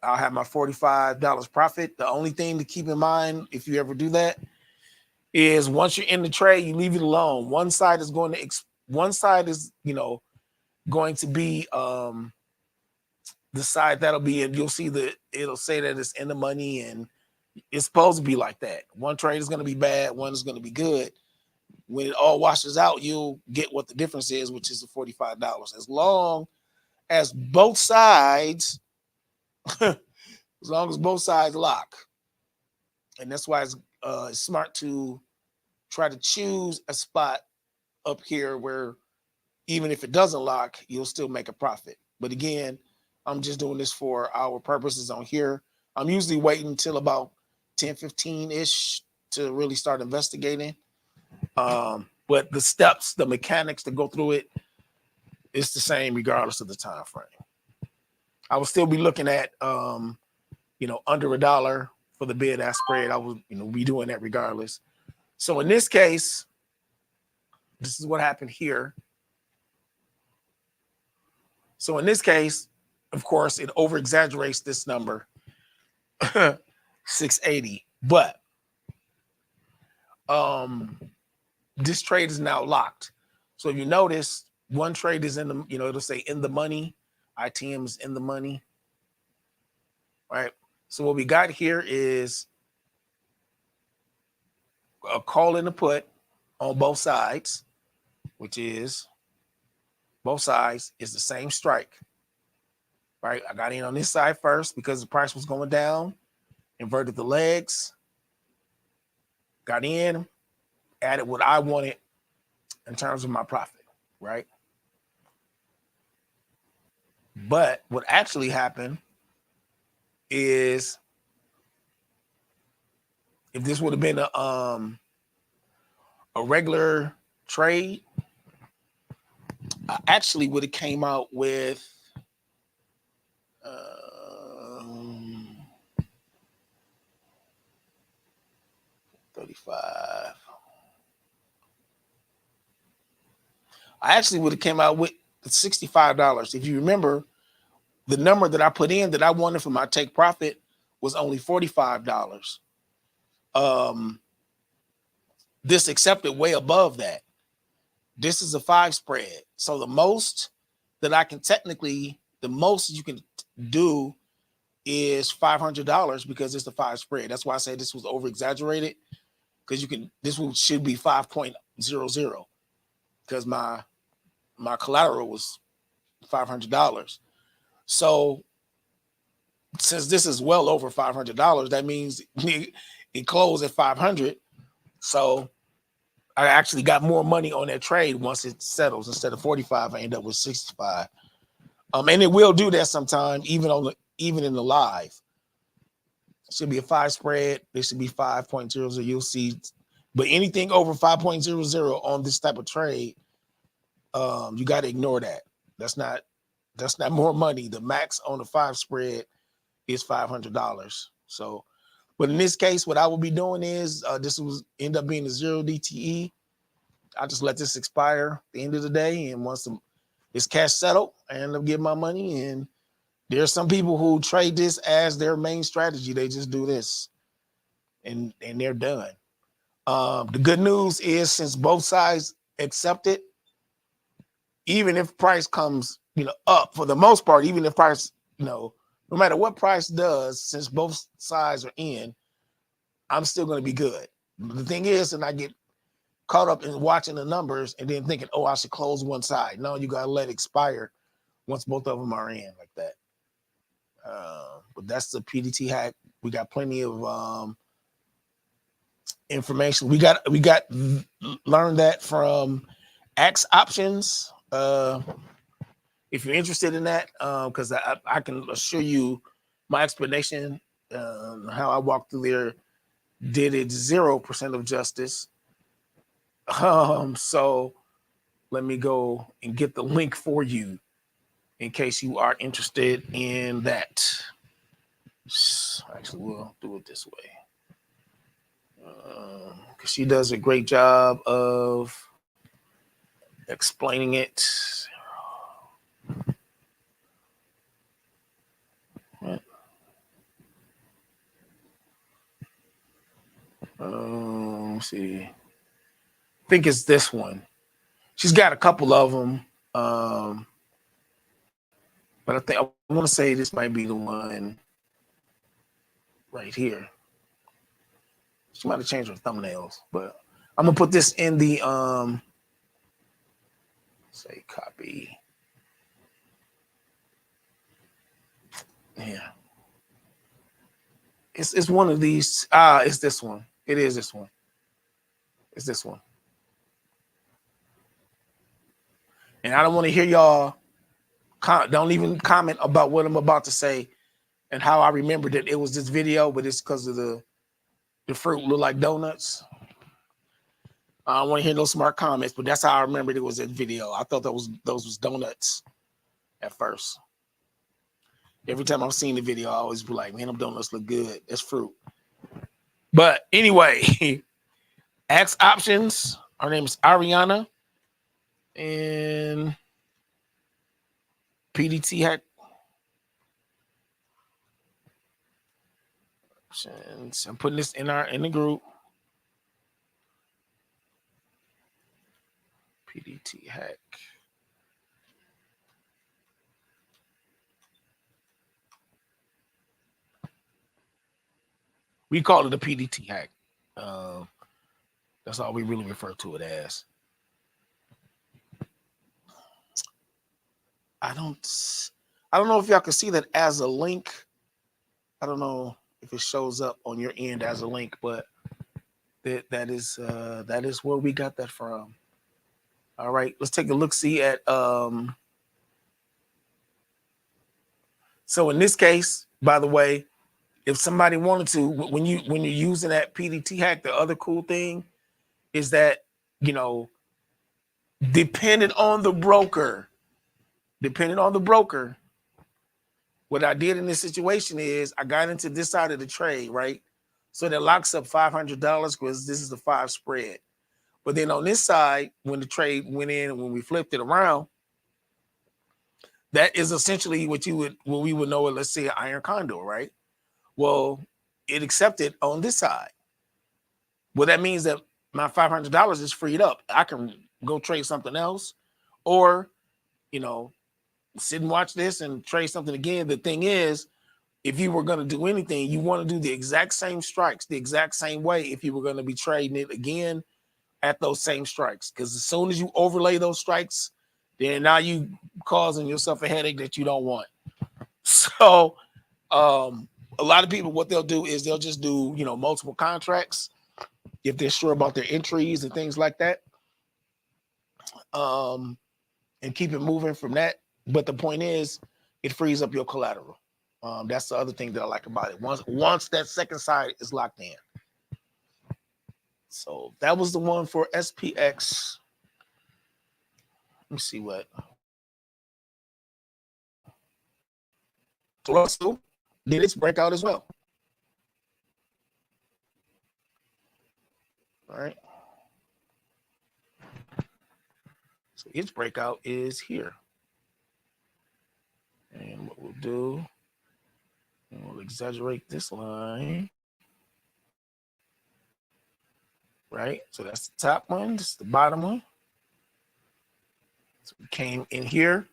I'll have my $45 profit. The only thing to keep in mind, if you ever do that, is once you're in the trade, you leave it alone. One side is going to going to be the side that'll be in. You'll see that it'll say that it's in the money, and it's supposed to be like that. One trade is going to be bad, one is going to be good. When it all washes out, you'll get what the difference is, which is the $45. As long as both sides, as long as both sides lock. And that's why it's smart to try to choose a spot up here where even if it doesn't lock, you'll still make a profit. But again, I'm just doing this for our purposes on here. I'm usually waiting until about 10-15-ish to really start investigating. But the steps, the mechanics to go through it, it's the same regardless of the time frame. I will still be looking at under $1 for the bid ask spread. I will be doing that regardless. So in this case, this is what happened here. So in this case, of course, it over exaggerates this number, 680. But this trade is now locked. So if you notice, one trade is in the, it'll say in the money. ITM is in the money. Right. So what we got here is a call and a put on both sides, which is both sides is the same strike. Right. I got in on this side first because the price was going down, inverted the legs, got in, added what I wanted in terms of my profit. Right. But what actually happened is if this would have been a regular trade, I actually would have came out with 35. I actually would have came out with $65. If you remember, the number that I put in that I wanted for my take profit was only $45. This accepted way above that. This is a 5 spread. So the most that I can technically, the most you can do is $500 because it's the 5 spread. That's why I say this was over exaggerated, because this one should be 5.00 because my collateral was $500. So since this is well over $500, that means it closed at 500. So I actually got more money on that trade once it settles. Instead of 45, I end up with 65. And it will do that sometime, even in the live. It should be a 5 spread. This should be 5.00. You'll see, but anything over 5.00 on this type of trade, you got to ignore that. That's not more money. The max on the 5 spread is $500. So, but in this case, what I will be doing is this will end up being a 0 DTE. I just let this expire at the end of the day, and once it's cash settled, I end up getting my money. And there's some people who trade this as their main strategy. They just do this, and they're done. The good news is, since both sides accept it, even if price comes, up for the most part, even if price, no matter what price does, since both sides are in, I'm still going to be good. The thing is, and I get caught up in watching the numbers and then thinking, oh, I should close one side. No, you got to let it expire once both of them are in like that. But that's the PDT hack. We got plenty of information. We got learned that from X Options. If you're interested in that, because I can assure you my explanation, how I walked through there, did it 0% of justice. So let me go and get the link for you in case you are interested in that. Actually, we'll do it this way. Because she does a great job of explaining it. Let's see. I think it's this one. She's got a couple of them. But I want to say this might be the one right here. She might have changed her thumbnails, but I'm gonna put this in the say copy. Yeah. It's one of these. It's this one. It is this one. It's this one. And I don't want to hear y'all don't even comment about what I'm about to say and how I remembered that it was this video, but it's because of the fruit look like donuts. I don't want to hear no smart comments, but that's how I remembered it was that video. I thought those was donuts at first. Every time I've seen the video, I always be like, man, them donuts look good. That's fruit. But anyway, X options. Her name is Ariana. And PDT hack. Options. I'm putting this in the group. PDT hack. We call it a PDT hack. That's all we really refer to it as. I don't know if y'all can see that as a link. I don't know if it shows up on your end as a link, but that is where we got that from. All right, let's take a look. See at So in this case, by the way, if somebody wanted to, when you're using that PDT hack, the other cool thing is that, you know, depending on the broker, what I did in this situation is I got into this side of the trade, right? So that locks up $500 because this is the 5 spread. But then on this side, when the trade went in and when we flipped it around, that is essentially what we would know, let's say, an iron condor, right? Well, it accepted on this side. Well, that means that my $500 is freed up. I can go trade something else, or, you know, sit and watch this and trade something again. The thing is, if you were going to do anything, you want to do the exact same strikes, the exact same way if you were going to be trading it again at those same strikes. Because as soon as you overlay those strikes, then now you causing yourself a headache that you don't want. So a lot of people, what they'll do is they'll just do, you know, multiple contracts if they're sure about their entries and things like that, and keep it moving from that. But the point is, it frees up your collateral. That's the other thing that I like about it. Once that second side is locked in. So that was the one for SPX. Let me see what. Russell did its breakout as well. All right. So its breakout is here. And what we'll do, we'll exaggerate this line. Right? So that's the top one. This is the bottom one. So we came in here.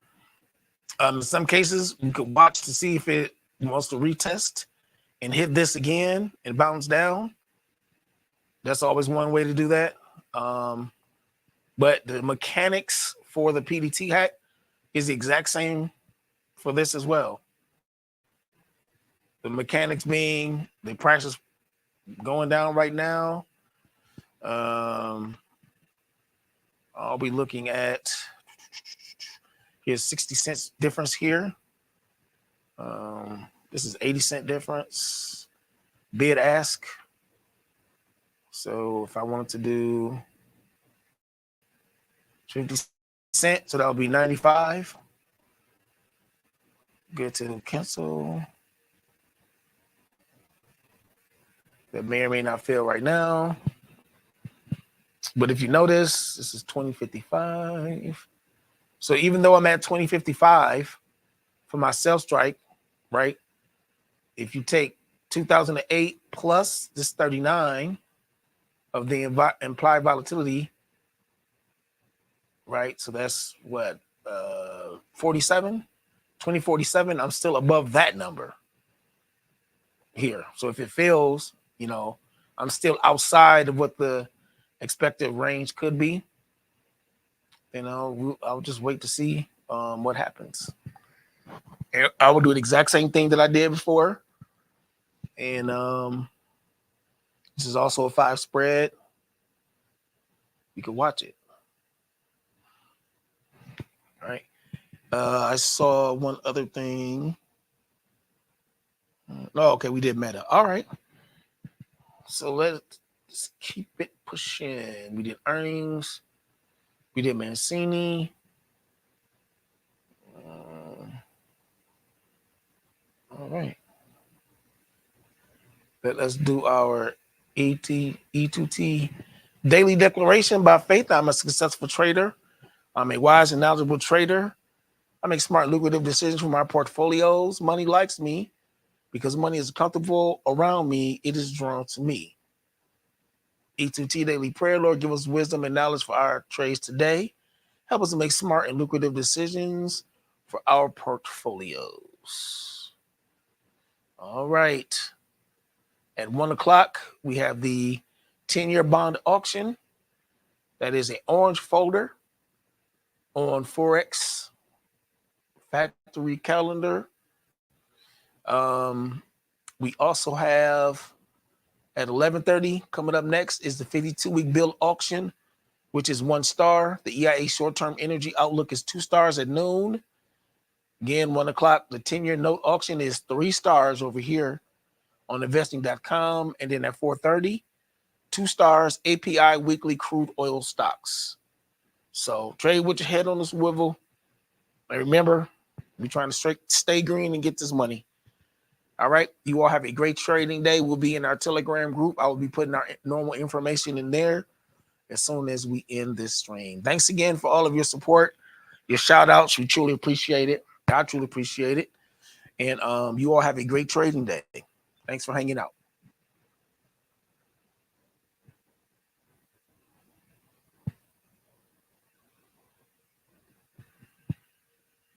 In some cases, we could watch to see if it wants to retest and hit this again and bounce down. That's always one way to do that. But the mechanics for the PDT hack is the exact same for this as well. The mechanics being the price is going down right now. I'll be looking at, here's 60 cents difference here. This is 80-cent difference. Bid ask. So if I wanted to do 50 cents, so that would be 95. Go to cancel. that may or may not fail right now. But if you notice, this is 2055. So even though I'm at 2055 for my sell strike, right? If you take 2008 plus this 39 of the implied volatility, right? So that's what, 47, 2047. I'm still above that number here. So if it fails, you know, I'm still outside of what the expected range could be. You know, I'll just wait to see what happens. And I will do the exact same thing that I did before. And this is also a 5 spread. You can watch it. All right. I saw one other thing. Oh, okay, we did meta. All right. So let's keep it pushing. We did earnings. We did Mancini. All right. Let's do our E2T daily declaration. By faith, I'm a successful trader. I'm a wise and knowledgeable trader. I make smart, lucrative decisions for my portfolios. Money likes me because money is comfortable around me. It is drawn to me. E2T daily prayer. Lord, give us wisdom and knowledge for our trades today. Help us to make smart and lucrative decisions for our portfolios. All right. At 1 o'clock, we have the 10-year bond auction. That is an orange folder on Forex Factory calendar. We also have at 11:30 coming up next is the 52-week bill auction, which is 1 star. The EIA short-term energy outlook is 2 stars at noon. Again, 1 o'clock, the 10-year note auction is 3 stars over here on investing.com. And then at 4:30, 2 stars, API weekly crude oil stocks. So trade with your head on the swivel. And remember, we're trying to stay green and get this money. All right. You all have a great trading day. We'll be in our Telegram group. I will be putting our normal information in there as soon as we end this stream. Thanks again for all of your support, your shout outs. We truly appreciate it. I truly appreciate it. And you all have a great trading day. Thanks for hanging out.